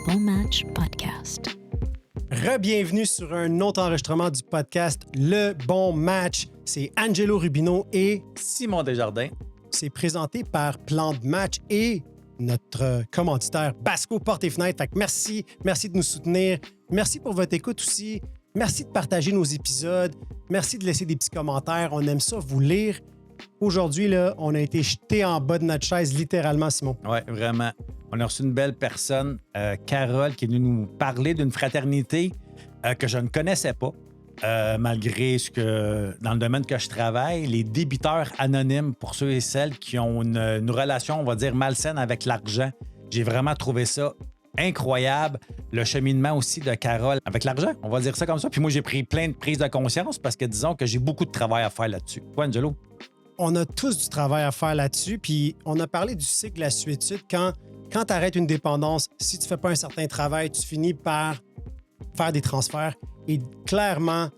Bon Match Podcast. Re-bienvenue sur un autre enregistrement du podcast Le Bon Match. C'est Angelo Rubino et Simon Desjardins. c'est présenté par Plan de Match et notre commanditaire Basco Portes et Fenêtres. Fait que merci de nous soutenir. Merci pour votre écoute aussi. Merci de partager nos épisodes. Merci de laisser des petits commentaires. On aime ça vous lire. Aujourd'hui, là, on a été jeté en bas de notre chaise, littéralement, Simon. Oui, vraiment. On a reçu une belle personne, Carole, qui est venue nous parler d'une fraternité que je ne connaissais pas, malgré ce que, dans le domaine que je travaille, les débiteurs anonymes, pour ceux et celles qui ont une relation, on va dire, malsaine avec l'argent. J'ai vraiment trouvé ça incroyable. Le cheminement aussi de Carole avec l'argent, on va dire ça comme ça. Puis moi, j'ai pris plein de prises de conscience parce que, disons, que j'ai beaucoup de travail à faire là-dessus. Toi, Angelo? On a tous du travail à faire là-dessus. Puis on a parlé du cycle de la suétude. Quand tu arrêtes une dépendance, si tu ne fais pas un certain travail, tu finis par faire des transferts. Et clairement,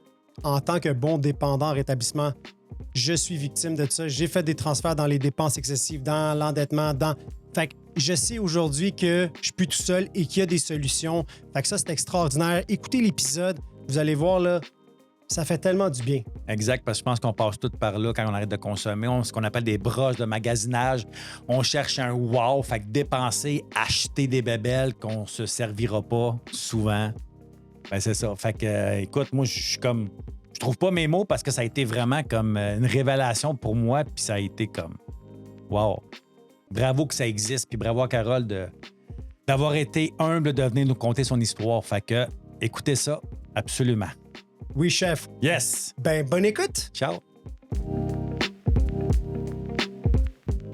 en tant que bon dépendant en rétablissement, je suis victime de ça. J'ai fait des transferts dans les dépenses excessives, dans l'endettement, Fait que je sais aujourd'hui que je suis plus tout seul et qu'il y a des solutions. Fait que ça, c'est extraordinaire. Écoutez l'épisode. Vous allez voir, là, ça fait tellement du bien. Exact, parce que je pense qu'on passe tout par là quand on arrête de consommer. Ce qu'on appelle des broches de magasinage. On cherche un wow, fait que dépenser, acheter des bébelles qu'on se servira pas souvent. Ben c'est ça. Fait que, écoute, moi, je suis comme... Je trouve pas mes mots parce que ça a été vraiment comme une révélation pour moi, puis ça a été comme... Wow! Bravo que ça existe, puis bravo à Carole d'avoir été humble de venir nous conter son histoire. Fait que, écoutez ça, absolument. Oui, chef. Yes! Ben, bonne écoute. Ciao!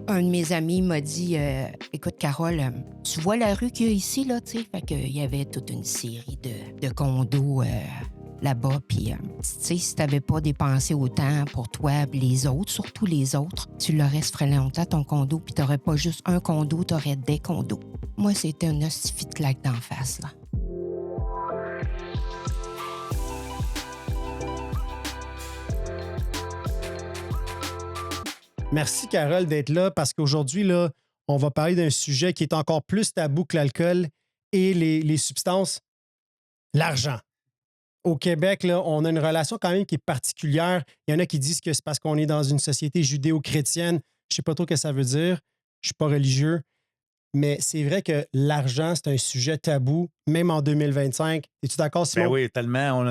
Un de mes amis m'a dit écoute, Carole, tu vois la rue qu'il y a ici, là, tu sais? Fait qu'il y avait toute une série de condos là-bas. Puis, tu sais, si t'avais pas dépensé autant pour toi, les autres, surtout les autres, tu leur resterais longtemps ton condo, puis t'aurais pas juste un condo, t'aurais des condos. Moi, c'était un hostifie de claque d'en face, là. Merci, Carole, d'être là parce qu'aujourd'hui, là, on va parler d'un sujet qui est encore plus tabou que l'alcool et les substances, l'argent. Au Québec, là, on a une relation quand même qui est particulière. Il y en a qui disent que c'est parce qu'on est dans une société judéo-chrétienne. Je ne sais pas trop ce que ça veut dire. Je ne suis pas religieux. Mais c'est vrai que l'argent, c'est un sujet tabou, même en 2025. Es-tu d'accord, Simon? Ben oui, tellement.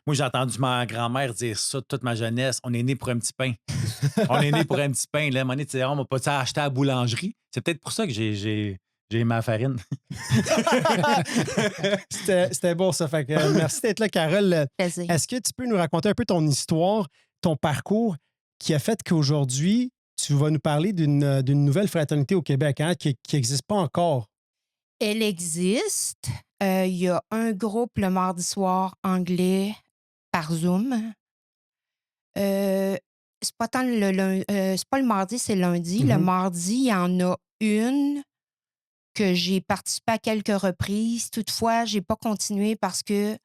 Moi, j'ai entendu ma grand-mère dire ça toute ma jeunesse. On est né pour un petit pain. On est né pour un petit pain. Là, à un moment donné, tu sais, on m'a pas acheté à la boulangerie. C'est peut-être pour ça que j'ai ma farine. C'était beau, ça. Fait que, merci d'être là, Carole. Plaisir. Est-ce que tu peux nous raconter un peu ton histoire, ton parcours qui a fait qu'aujourd'hui, tu vas nous parler d'une nouvelle fraternité au Québec qui n'existe pas encore? Elle existe. Il y a un groupe le mardi soir anglais par Zoom. C'est pas tant c'est pas le mardi, c'est lundi. Le mardi, il y en a une que j'ai participé à quelques reprises. Toutefois, j'ai pas continué parce que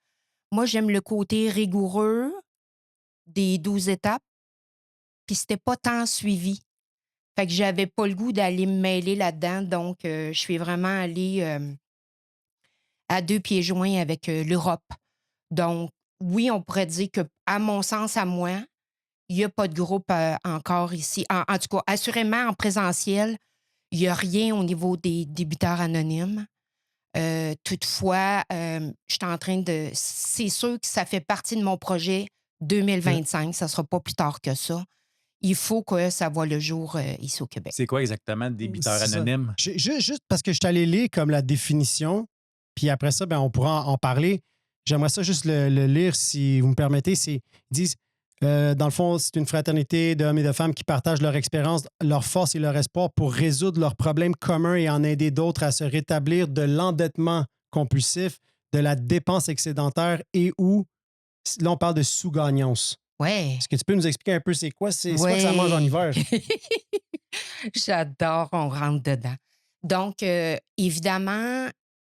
moi, j'aime le côté rigoureux des 12 étapes. Puis c'était pas tant suivi. Fait que j'avais pas le goût d'aller me mêler là-dedans. Donc, je suis vraiment allée à deux pieds joints avec l'Europe. Donc, oui, on pourrait dire que, à mon sens, à moi, il n'y a pas de groupe encore ici. En tout cas, assurément, en présentiel, il n'y a rien au niveau des débiteurs anonymes. Toutefois, je suis en train de... C'est sûr que ça fait partie de mon projet 2025. Ça ne sera pas plus tard que ça. Il faut que ça voit le jour ici au Québec. C'est quoi exactement débiteur C'est ça. anonyme? Juste parce que je suis allé lire comme la définition, puis après ça, ben, on pourra en parler. J'aimerais ça juste le lire, si vous me permettez. Ils disent, dans le fond, c'est une fraternité d'hommes et de femmes qui partagent leur expérience, leur force et leur espoir pour résoudre leurs problèmes communs et en aider d'autres à se rétablir de l'endettement compulsif, de la dépense excédentaire et où, là, on parle de sous-gagnance. Ouais. Est-ce que tu peux nous expliquer un peu c'est quoi? C'est quoi que ça mange en hiver? J'adore, on rentre dedans. Donc, évidemment,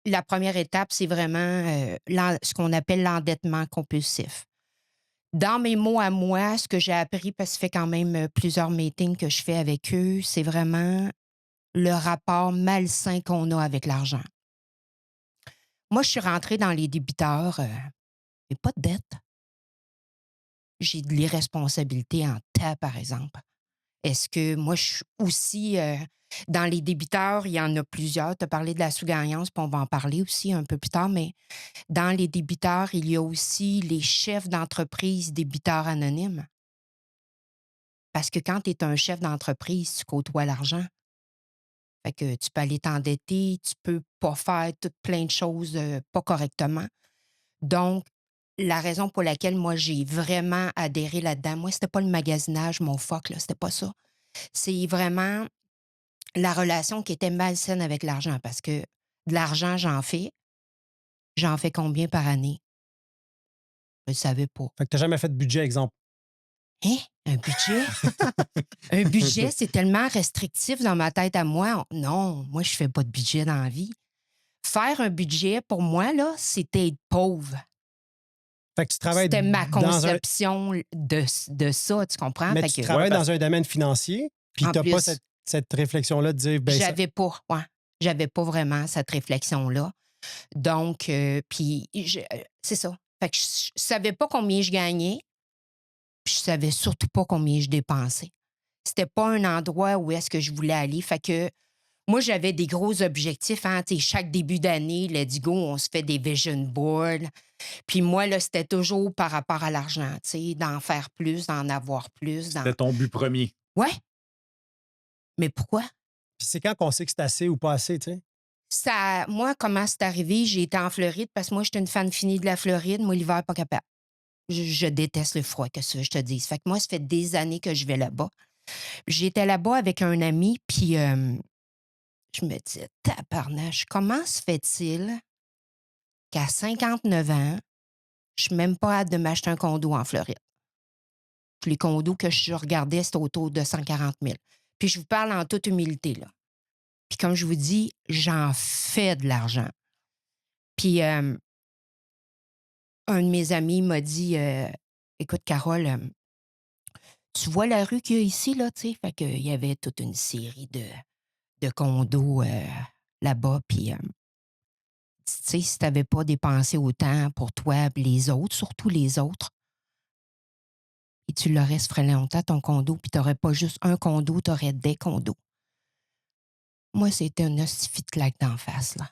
la première étape, c'est vraiment ce qu'on appelle l'endettement compulsif. Dans mes mots à moi, ce que j'ai appris, parce que ça fait quand même plusieurs meetings que je fais avec eux, c'est vraiment le rapport malsain qu'on a avec l'argent. Moi, je suis rentrée dans les débiteurs, et pas de dette. J'ai de l'irresponsabilité en tas, par exemple. Est-ce que moi, je suis aussi, dans les débiteurs, il y en a plusieurs. Tu as parlé de la sous-gagnance, puis on va en parler aussi un peu plus tard, mais dans les débiteurs, il y a aussi les chefs d'entreprise débiteurs anonymes. Parce que quand tu es un chef d'entreprise, tu côtoies l'argent. Fait que tu peux aller t'endetter, tu peux pas faire tout plein de choses, pas correctement. Donc, la raison pour laquelle moi, j'ai vraiment adhéré là-dedans, moi, c'était pas le magasinage, mon fuck, là, c'était pas ça. C'est vraiment la relation qui était malsaine avec l'argent parce que de l'argent, j'en fais combien par année? Je le savais pas. Fait que tu n'as jamais fait de budget, exemple. Hein? Un budget? Un budget, c'est tellement restrictif dans ma tête à moi. Non, moi, je fais pas de budget dans la vie. Faire un budget, pour moi, là, c'était être pauvre. Fait que tu travailles C'était ma dans un, conception de ça, tu comprends? mais Fait tu que, travailles dans un domaine financier, puis en tu n'as pas plus, cette réflexion-là de dire, ben ça, j'avais pas vraiment cette réflexion-là. Donc, puis, c'est ça. Fait que je savais pas combien je gagnais, puis je savais surtout pas combien je dépensais. C'était pas un endroit où est-ce que je voulais aller. Fait que moi, j'avais des gros objectifs. Hein, tu sais, chaque début d'année, let's go, on se fait des vision boards. Puis moi, là, c'était toujours par rapport à l'argent, tu sais, d'en faire plus, d'en avoir plus. C'était ton but premier. Ouais, mais pourquoi? puis c'est quand qu'on sait que c'est assez ou pas assez, tu sais. Ça, moi, comment c'est arrivé? J'ai été en Floride parce que moi, j'étais une fan finie de la Floride. Moi, l'hiver, pas capable. Je déteste le froid, que ça, je te dise. Fait que moi, ça fait des années que je vais là-bas. J'étais là-bas avec un ami, puis je me disais, tabarnache, comment se fait-il qu'à 59 ans, je suis même pas hâte de m'acheter un condo en Floride? Puis les condos que je regardais, c'était autour de 140 000. Puis je vous parle en toute humilité, là. Puis comme je vous dis, j'en fais de l'argent. Puis un de mes amis m'a dit, écoute, Carole, tu vois la rue qu'il y a ici, là, tu sais? Fait qu'il y avait toute une série de condos là-bas. Puis, tu sais, si tu n'avais pas dépensé autant pour toi, les autres, surtout les autres, et tu l'aurais se ferait longtemps ton condo, puis tu n'aurais pas juste un condo, tu aurais des condos. Moi, c'était un hostifie de claque d'en face, là.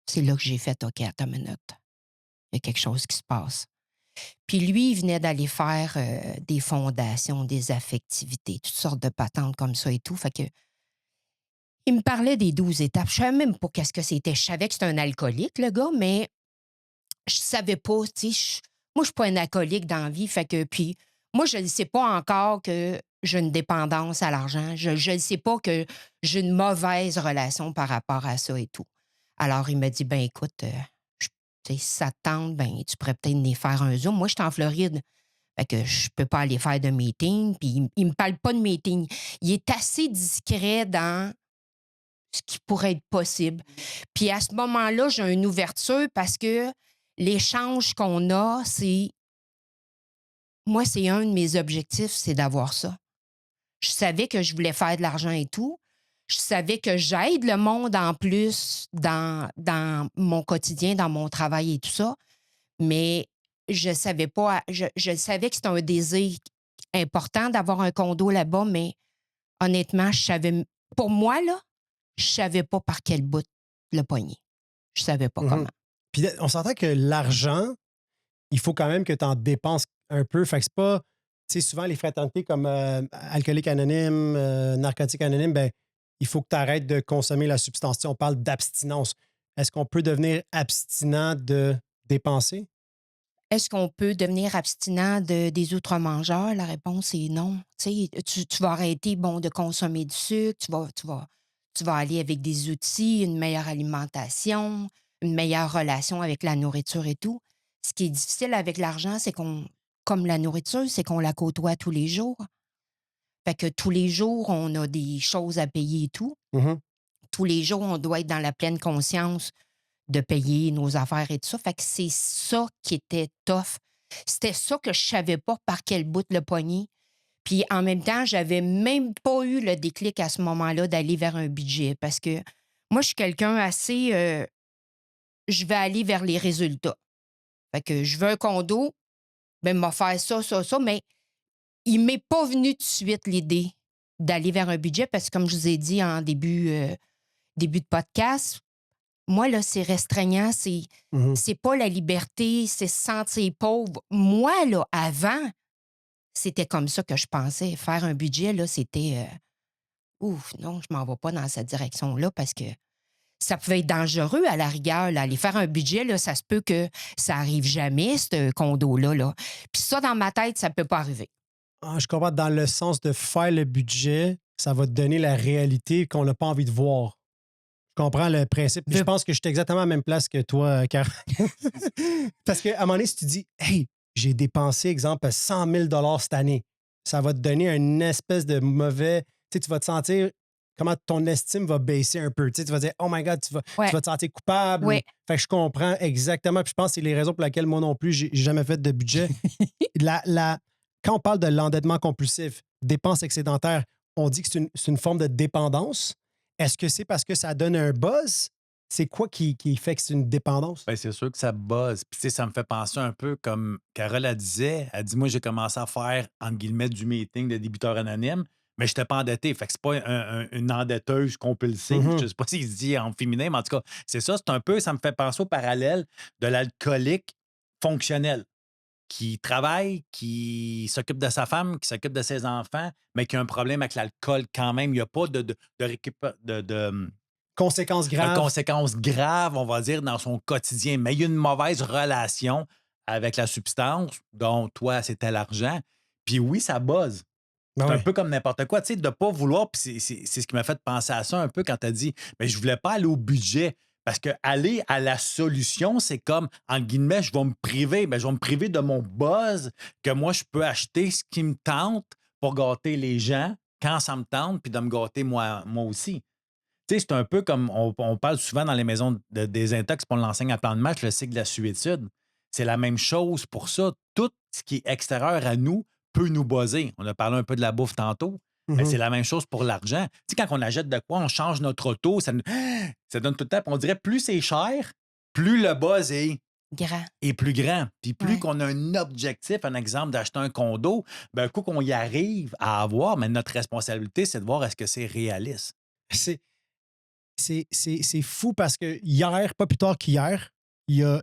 C'est là que j'ai fait, OK, attends une minute. Il y a quelque chose qui se passe. Puis lui, il venait d'aller faire des fondations, des affectivités, toutes sortes de patentes comme ça et tout. Fait que il me parlait des 12 étapes. Je savais même pas qu'est-ce que c'était. Je savais que c'était un alcoolique, le gars, mais je savais pas, tu sais. Moi, je suis pas un alcoolique dans la vie. Fait que, puis, moi, je ne sais pas encore que j'ai une dépendance à l'argent. Je ne sais pas que j'ai une mauvaise relation par rapport à ça et tout. Alors, il m'a dit, ben écoute, tu sais, si ça te tente, ben, tu pourrais peut-être venir faire un Zoom. Moi, je suis en Floride. Fait que je peux pas aller faire de meeting. Puis, il me parle pas de meeting. Il est assez discret dans ce qui pourrait être possible. Puis à ce moment-là, j'ai une ouverture parce que l'échange qu'on a, c'est... Moi, c'est un de mes objectifs, c'est d'avoir ça. Je savais que je voulais faire de l'argent et tout. Je savais que j'aide le monde en plus dans mon quotidien, dans mon travail et tout ça. Mais je savais pas... Je savais que c'était un désir important d'avoir un condo là-bas, mais honnêtement, je savais... Pour moi, là, je savais pas par quel bout le poignet. Je savais pas comment. Puis on s'entend que l'argent, il faut quand même que tu en dépenses un peu. Fait que c'est pas, tu sais, souvent les fraternités comme Alcooliques Anonymes, Narcotiques Anonymes, ben, il faut que tu arrêtes de consommer la substance. Tu sais, on parle d'abstinence. Est-ce qu'on peut devenir abstinent de dépenser? Est-ce qu'on peut devenir abstinent des outre-mangeurs? La réponse est non. Tu sais, tu vas arrêter, bon, de consommer du sucre, tu vas aller avec des outils, une meilleure alimentation, une meilleure relation avec la nourriture et tout. Ce qui est difficile avec l'argent, c'est qu'on, comme la nourriture, c'est qu'on la côtoie tous les jours. Fait que tous les jours, on a des choses à payer et tout. Mhm. Tous les jours, on doit être dans la pleine conscience de payer nos affaires et tout ça. Fait que c'est ça qui était tough. C'était ça que je savais pas par quel bout le poignet. Puis en même temps, j'avais même pas eu le déclic à ce moment-là d'aller vers un budget parce que moi, je suis quelqu'un assez je vais aller vers les résultats. Fait que je veux un condo, ben, m'a faire ça, mais il m'est pas venu tout de suite l'idée d'aller vers un budget parce que, comme je vous ai dit en début de podcast, moi, là, c'est restreignant, Mhm. c'est pas la liberté, c'est se sentir pauvre. Moi, là, avant, c'était comme ça que je pensais. Faire un budget, là, c'était ouf, non, je m'en vais pas dans cette direction-là parce que ça pouvait être dangereux à la rigueur. Là. Aller faire un budget, là, ça se peut que ça arrive jamais, ce condo-là. Là. Puis ça, dans ma tête, ça peut pas arriver. Ah, je comprends dans le sens de faire le budget, ça va te donner la réalité qu'on n'a pas envie de voir. Je comprends le principe. Puis je pense que je suis exactement à la même place que toi, Car. Parce qu'à un moment donné, si tu dis, hey, j'ai dépensé, exemple, 100 000 cette année, ça va te donner une espèce de mauvais. Tu sais, tu vas te sentir comment ton estime va baisser un peu. Tu sais, tu vas dire, oh my God, tu Ouais. vas te sentir coupable. Ouais. Fait que je comprends exactement. Puis je pense que c'est les raisons pour lesquelles moi non plus, j'ai jamais fait de budget. Quand on parle de l'endettement compulsif, dépenses excédentaires, on dit que c'est une forme de dépendance. Est-ce que c'est parce que ça donne un buzz? C'est quoi qui fait que c'est une dépendance? Ben, c'est sûr que ça buzz. Puis, tu sais, ça me fait penser un peu comme Carole, elle disait. Elle dit, moi, j'ai commencé à faire, entre guillemets, du meeting de débiteur anonyme, mais je n'étais pas endetté. Fait que c'est pas une endetteuse compulsive. Mhm. Je ne sais pas s'il se dit en féminin, mais en tout cas, c'est ça. C'est un peu, ça me fait penser au parallèle de l'alcoolique fonctionnel qui travaille, qui s'occupe de sa femme, qui s'occupe de ses enfants, mais qui a un problème avec l'alcool quand même. Il n'y a pas de Conséquences graves. conséquences graves, on va dire, dans son quotidien. Mais il y a une mauvaise relation avec la substance, dont toi, c'était l'argent. Puis oui, ça buzz. Ben C'est un ouais. peu comme n'importe quoi, tu sais, de ne pas vouloir. Puis c'est ce qui m'a fait penser à ça un peu quand tu as dit, mais je voulais pas aller au budget. Parce que aller à la solution, c'est comme, en guillemets, je vais me priver. Ben, je vais me priver de mon buzz que moi, je peux acheter ce qui me tente pour gâter les gens quand ça me tente, puis de me gâter moi aussi. Tu sais, c'est un peu comme on parle souvent dans les maisons de désintox, puis on l'enseigne à plan de match, le cycle de la suétude. C'est la même chose pour ça. Tout ce qui est extérieur à nous peut nous buzzer. On a parlé un peu de la bouffe tantôt. Mais Mhm. c'est la même chose pour l'argent. Tu sais, quand on achète de quoi, on change notre auto, ça donne tout le temps. Puis on dirait plus c'est cher, plus le buzz Grand. est plus grand. Puis plus Ouais. qu'on a un objectif, un exemple d'acheter un condo, ben, un coup qu'on y arrive à avoir, mais notre responsabilité, c'est de voir est-ce que c'est réaliste. C'est fou parce que hier, pas plus tard qu'hier, il y a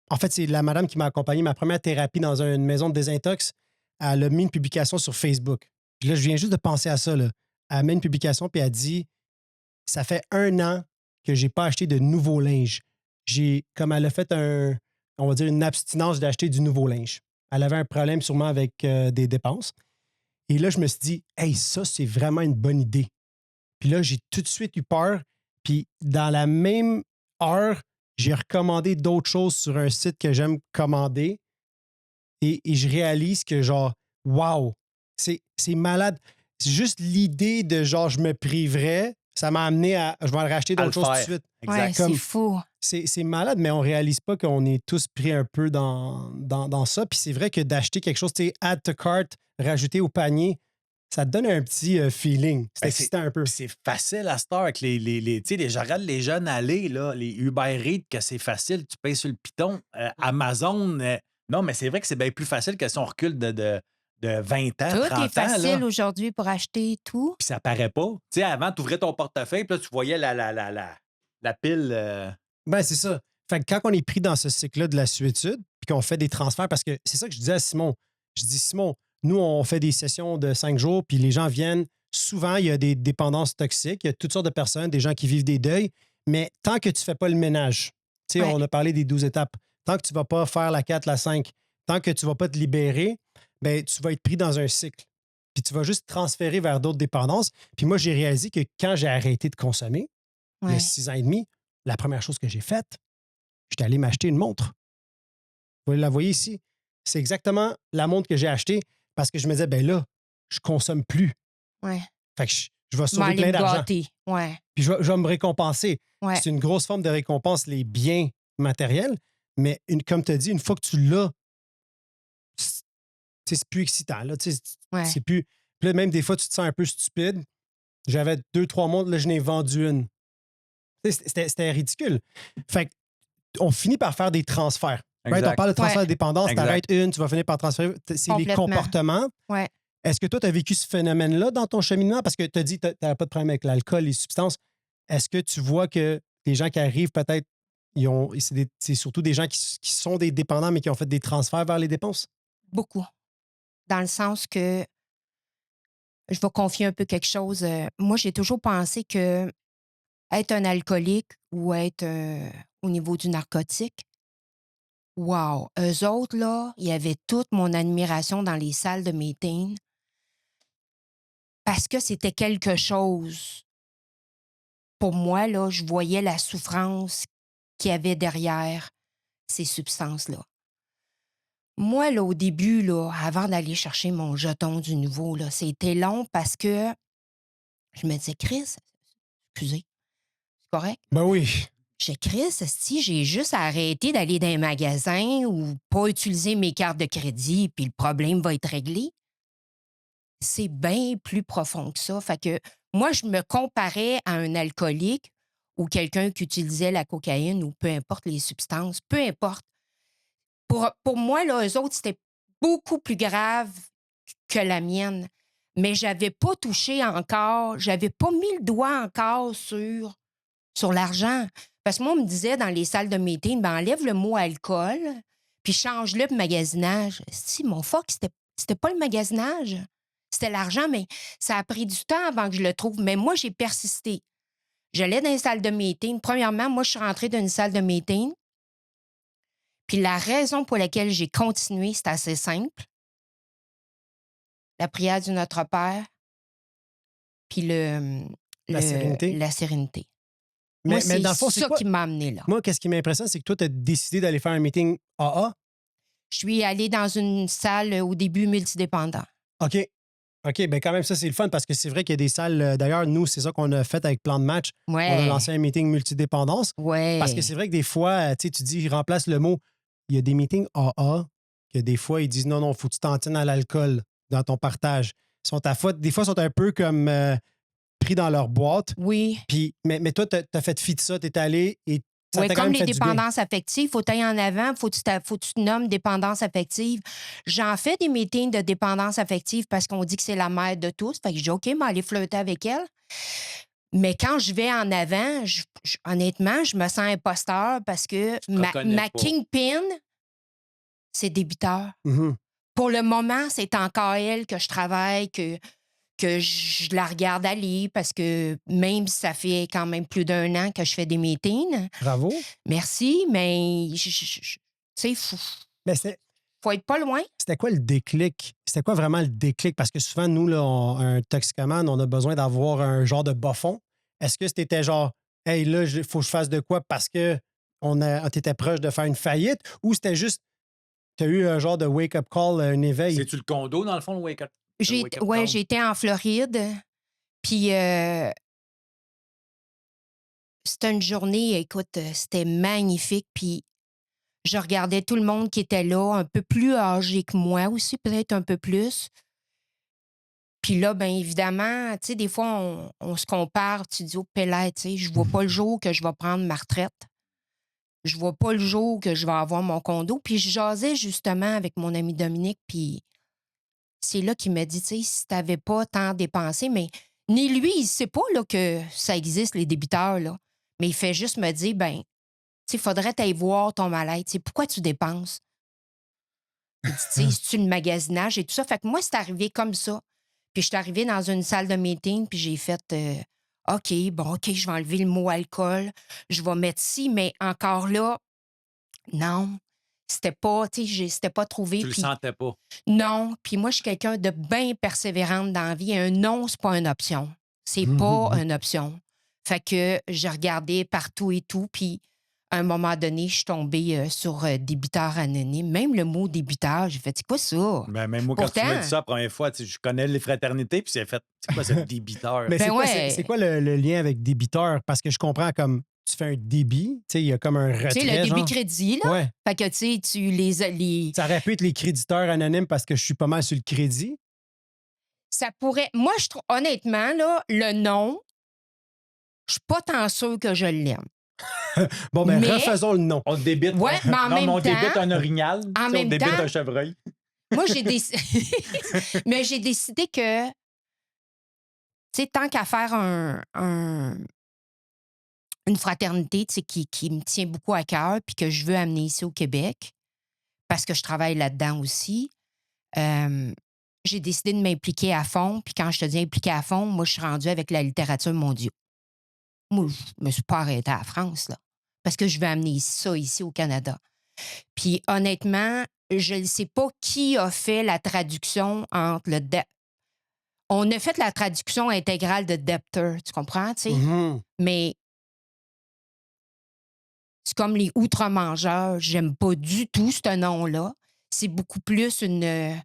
en fait, c'est la madame qui m'a accompagné, ma première thérapie dans une maison de désintox. Elle a mis une publication sur Facebook. Puis là, je viens juste de penser à ça. Là. Elle a mis une publication puis elle a dit ça fait 1 an que j'ai pas acheté de nouveau linge. Comme elle a fait on va dire, une abstinence d'acheter du nouveau linge. Elle avait un problème sûrement avec des dépenses. Et là, je me suis dit, hey, ça, c'est vraiment une bonne idée. Puis là, j'ai tout de suite eu peur. Puis dans la même heure, j'ai recommandé d'autres choses sur un site que j'aime commander. Et je réalise que, genre, wow, c'est malade. C'est juste l'idée de, genre, je me priverais, ça m'a amené à, je vais en racheter À le d'autres choses tout de faire. suite. Ouais, Exact. Comme- c'est fou. C'est malade, mais on réalise pas qu'on est tous pris un peu dans ça. Puis c'est vrai que d'acheter quelque chose, tu sais, add to cart, rajouter au panier, ça te donne un petit feeling. C'est Ben, excitant un peu. Puis c'est facile à cette heure avec tu sais, je regarde les jeunes aller, là, les Uber Eats, que c'est facile, tu payes sur le piton. Amazon, non, mais c'est vrai que c'est bien plus facile que si on recule de 20 ans, Tout 30 est facile ans. aujourd'hui pour acheter tout. Puis ça paraît pas. Tu sais, avant, tu ouvrais ton portefeuille, puis là, tu voyais la pile. Ben, c'est ça. Fait que quand on est pris dans ce cycle-là de la suétude, puis qu'on fait des transferts, parce que c'est ça que je disais à Simon. Je dis, Simon, nous, on fait des sessions de 5 jours, puis les gens viennent. Souvent, il y a des dépendances toxiques, il y a toutes sortes de personnes, des gens qui vivent des deuils, mais tant que tu ne fais pas le ménage, tu sais, Ouais. on a parlé des 12 étapes, tant que tu ne vas pas faire la 4, la 5, tant que tu ne vas pas te libérer, ben, tu vas être pris dans un cycle. Puis tu vas juste transférer vers d'autres dépendances. Puis moi, j'ai réalisé que quand j'ai arrêté de consommer, il y Ouais. a 6 ans et demi, la première chose que j'ai faite, j'étais allé m'acheter une montre. Vous la voyez ici. C'est exactement la montre que j'ai achetée parce que je me disais, ben là, je consomme plus. Ouais. Fait que je vais Je vais sauver aller plein me d'argent. gâter. Ouais. Puis je vais me récompenser. Ouais. C'est une grosse forme de récompense, les biens matériels. Mais comme tu as dit, une fois que tu l'as, c'est plus excitant. Là, Ouais. c'est plus. Puis là, même des fois, tu te sens un peu stupide. J'avais 2, 3 montres, là, je n'ai vendu une. C'était ridicule. Fait qu'on finit par faire des transferts. Right? Exact. On parle de transfert de dépendance, Exact. t'arrêtes une, tu vas finir par transférer. C'est les Complètement. comportements. Ouais. Est-ce que toi, tu as vécu ce phénomène-là dans ton cheminement? Parce que tu as dit que tu n'avais pas de problème avec l'alcool, les substances. Est-ce que tu vois que les gens qui arrivent, peut-être, c'est surtout des gens qui sont des dépendants, mais qui ont fait des transferts vers les dépenses? Beaucoup. Dans le sens que je vais confier un peu quelque chose. Moi, j'ai toujours pensé que être un alcoolique ou être au niveau du narcotique, wow! Eux autres, là, ils avaient toute mon admiration dans les salles de meeting parce que c'était quelque chose. Pour moi, là, je voyais la souffrance qu'il y avait derrière ces substances-là. Moi, là, au début, là, avant d'aller chercher mon jeton du nouveau, là, c'était long parce que je me disais, Chris, excusez, c'est correct? Ben oui. J'ai Chris, si j'ai juste à arrêter d'aller dans un magasin ou pas utiliser mes cartes de crédit, puis le problème va être réglé. C'est bien plus profond que ça. Fait que moi, je me comparais à un alcoolique ou quelqu'un qui utilisait la cocaïne ou peu importe les substances, peu importe. Pour moi, là, eux autres, c'était beaucoup plus grave que la mienne. Mais j'avais pas touché encore, j'avais pas mis le doigt encore sur l'argent. Parce que moi, on me disait dans les salles de meeting, ben enlève le mot alcool, puis change-le pour magasinage. Si, mon fuck, c'était pas le magasinage. C'était l'argent, mais ça a pris du temps avant que je le trouve. Mais moi, j'ai persisté. J'allais dans les salles de meeting. Premièrement, moi, je suis rentrée dans une salle de meeting. Puis la raison pour laquelle j'ai continué, c'est assez simple. La prière du Notre Père, puis La sérénité. la sérénité. Mais Moi, dans le fond, c'est c'est ça quoi? qui m'a amené là. Moi, qu'est-ce qui m'impressionne, c'est que toi, tu as décidé d'aller faire un meeting AA. Je suis allée dans une salle au début multidépendant. OK. OK, bien quand même, ça, c'est le fun parce que c'est vrai qu'il y a des salles. D'ailleurs, nous, c'est ça qu'on a fait avec Plan de match. Ouais. On a lancé un meeting multidépendance. Ouais. Parce que c'est vrai que des fois, tu dis, remplace le mot. Il y a des meetings AA que des fois, ils disent non, faut que tu t'en tiennes à l'alcool dans ton partage. Ils sont des fois, ils sont un peu comme pris dans leur boîte. Oui. Puis, mais toi, tu as fait fi de ça, tu es allé et ça Oui, t'a quand comme même les fait du bien. dépendances affectives, il faut aller en avant, faut que tu te nommes dépendance affective. J'en fais des meetings de dépendance affective parce qu'on dit que c'est la mère de tous. Fait que je dis, OK, mais aller flirter avec elle. Mais quand je vais en avant, honnêtement, je me sens imposteur parce que ma reconnais pas. kingpin, c'est débiteur. Mhm. Pour le moment, c'est encore elle que je travaille, que je la regarde aller parce que même si ça fait quand même plus d'1 an que je fais des meetings, Bravo. merci, mais tu sais, Mais faut être pas loin. c'était quoi le déclic? C'était quoi vraiment le déclic? Parce que souvent, nous, là, un toxicomane, on a besoin d'avoir un genre de bas-fond. Est-ce que c'était genre, hey, là, il faut que je fasse de quoi parce que t'étais proche de faire une faillite? Ou c'était juste, tu as eu un genre de wake-up call, un éveil? C'est-tu le condo, dans le fond, le wake-up? Ouais, j'étais en Floride, puis c'était une journée, écoute, c'était magnifique, puis je regardais tout le monde qui était là, un peu plus âgé que moi aussi, peut-être un peu plus. Puis là, bien évidemment, tu sais, des fois, on se compare, tu dis, oh, Pélé, tu sais, je vois pas le jour que je vais prendre ma retraite. Je vois pas le jour que je vais avoir mon condo. Puis je jasais justement avec mon ami Dominique, puis c'est là qu'il m'a dit, tu sais, si t'avais pas tant dépensé, mais ni lui, il sait pas là, que ça existe, les débiteurs, là. Mais il fait juste me dire, ben, tu sais, faudrait t'aller voir ton mal-être. Tu sais, pourquoi tu dépenses? Il dit, tu sais, c'est-tu le magasinage et tout ça? Fait que moi, c'est arrivé comme ça. Puis je suis arrivée dans une salle de meeting, puis j'ai fait, OK, je vais enlever le mot alcool, je vais mettre ci, mais encore là, non, c'était pas, tu sais, c'était pas trouvé. Tu le sentais pas. Non, puis moi, je suis quelqu'un de bien persévérante dans la vie. Un non, c'est pas une option. C'est pas une option. Fait que j'ai regardé partout et tout, puis à un moment donné, je suis tombée sur débiteur anonyme. Même le mot débiteur, j'ai fait, c'est quoi ça? Ben, même moi, quand tu m'as dit ça la première fois, je connais les fraternités, puis c'est fait, c'est quoi ce débiteur? Mais Ben c'est quoi, ouais. c'est quoi le lien avec débiteur? Parce que je comprends comme tu fais un débit, tu sais, il y a comme un retrait. Tu sais, le débit genre. crédit, là. Ouais. Fait que, tu sais, tu les... Ça aurait pu être les créditeurs anonymes parce que je suis pas mal sur le crédit. Ça pourrait... Moi, je trouve, honnêtement, là, le nom, Je suis pas tant sûre que je l'aime. Bon, ben, Mais- refaisons le nom. On te débite. Ouais, mais en non, même mais on temps- débite un orignal. en tu sais, on même débite temps- un chevreuil. Moi, j'ai décidé... Mais j'ai décidé que, tu sais, tant qu'à faire une fraternité, tu sais, qui me tient beaucoup à cœur puis que je veux amener ici au Québec, parce que je travaille là-dedans aussi, j'ai décidé de m'impliquer à fond. Puis quand je te dis impliquer à fond, moi, je suis rendue avec la littérature mondiale. Moi, je me suis pas arrêtée à la France, là, parce que je veux amener ça ici au Canada. Puis honnêtement, je ne sais pas qui a fait la traduction entre le... On a fait la traduction intégrale de Debtor, tu comprends, tu sais? Mhm. Mais c'est comme les outre-mangeurs. J'aime pas du tout ce nom-là. C'est beaucoup plus une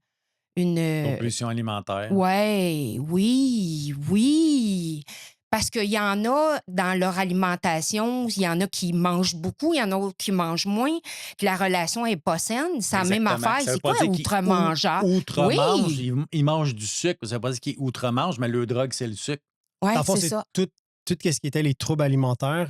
Compulsion alimentaire. ouais, oui. Parce qu'il y en a dans leur alimentation, il y en a qui mangent beaucoup, il y en a qui mangent moins, que la relation n'est pas saine. C'est la même Exactement. affaire. Ça veut C'est pas quoi dire qu'il outre-mangeur? Outre-mange, Oui. il mange du sucre. Ça veut pas dire qu'il outre-mange, mais le drogue, c'est le sucre. Oui, Dans le fond, c'est ça. tout ce qui était les troubles alimentaires.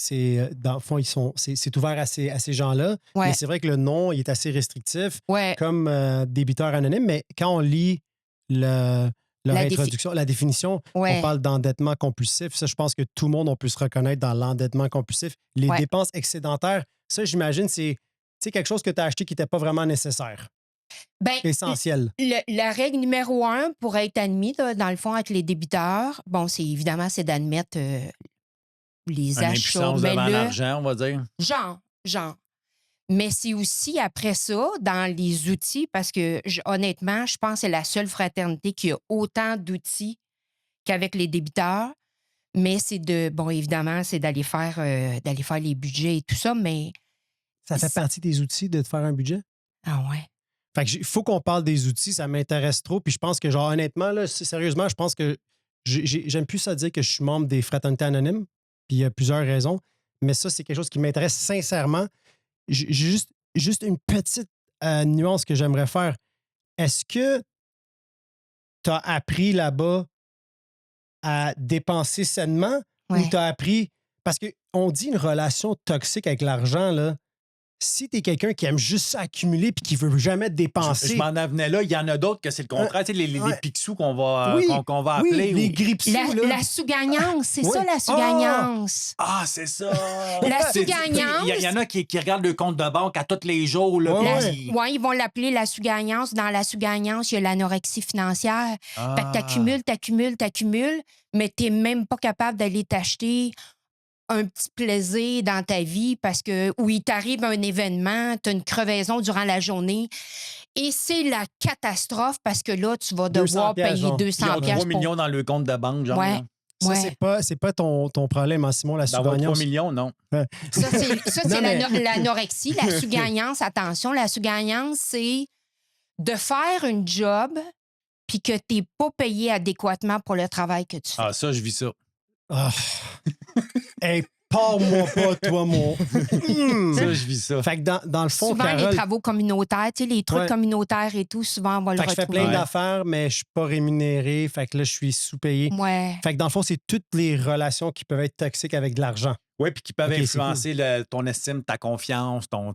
Dans le fond, c'est ouvert à ces gens-là. Ouais. Mais c'est vrai que le nom, il est assez restrictif, Ouais. comme débiteur anonyme. Mais quand on lit leur La introduction, la définition, Ouais. on parle d'endettement compulsif. Ça, je pense que tout le monde, on peut se reconnaître dans l'endettement compulsif. Les Ouais. dépenses excédentaires, ça, j'imagine, c'est quelque chose que tu as acheté qui n'était pas vraiment nécessaire, Ben, essentiel. la règle numéro 1 pour être admis, là, dans le fond, avec les débiteurs, bon, c'est évidemment, c'est d'admettre les Une achats. impuissance Mais devant là, l'argent, on va dire. genre. Mais c'est aussi après ça, dans les outils, parce que honnêtement, je pense que c'est la seule fraternité qui a autant d'outils qu'avec les débiteurs. Mais c'est bon, évidemment, c'est d'aller faire les budgets et tout ça, mais. Ça fait partie des outils de te faire un budget? Ah ouais. Fait que il faut qu'on parle des outils, ça m'intéresse trop. Puis je pense que, genre, honnêtement, là, sérieusement, je pense que j'aime plus ça dire que je suis membre des fraternités anonymes. Puis il y a plusieurs raisons. Mais ça, c'est quelque chose qui m'intéresse sincèrement. J'ai juste une petite nuance que j'aimerais faire. Est-ce que tu as appris là-bas à dépenser sainement ou Ouais. tu as appris. Parce qu'on dit une relation toxique avec l'argent, là. Si tu es quelqu'un qui aime juste s'accumuler puis qui veut jamais dépenser. Je m'en avenais là. Il y en a d'autres que c'est le contraire. Tu sais, les ouais. picsous qu'on va, Oui, qu'on va oui, appeler. les ou- gripsous, là. La sous-gagnance, c'est Oui. ça, la sous-gagnance. Ah, c'est ça! La C'est- sous-gagnance. Il y en a qui regardent le compte de banque à tous les jours. Là, Ouais, puis- ouais. Oui, ils vont l'appeler la sous-gagnance. Dans la sous-gagnance, il y a l'anorexie financière. Ah. Fait que t'accumules, mais t'es même pas capable d'aller t'acheter un petit plaisir dans ta vie parce que où il t'arrive un événement, t'as une crevaison durant la journée et c'est la catastrophe parce que là, tu vas 200 devoir piastres, payer genre. Ils 200 ont 3 piastres millions dans le compte de banque, genre. Ouais. là. Ça, Ouais. c'est pas ton problème, hein, Simon, la D'avoir 3 sous-gagnance. millions, non. Ça, c'est Non, mais- l'anorexie, la sous-gagnance. Attention, la sous-gagnance, c'est de faire une job puis que tu n'es pas payé adéquatement pour le travail que tu fais. Ah, ça, je vis ça. Ah. Hey, parle-moi pas, toi, mon. Ça, je vis ça. Fait que dans le fond, Souvent, Carole, les travaux communautaires, tu sais, les trucs Ouais. communautaires et tout, souvent, on va le fait que je fais retrouver. plein d'affaires, mais je suis pas rémunéré. Fait que là, je suis sous-payé. Ouais. Fait que dans le fond, c'est toutes les relations qui peuvent être toxiques avec de l'argent. Oui, puis qui peuvent Ok, c'est influencer ton estime, ta confiance, ton...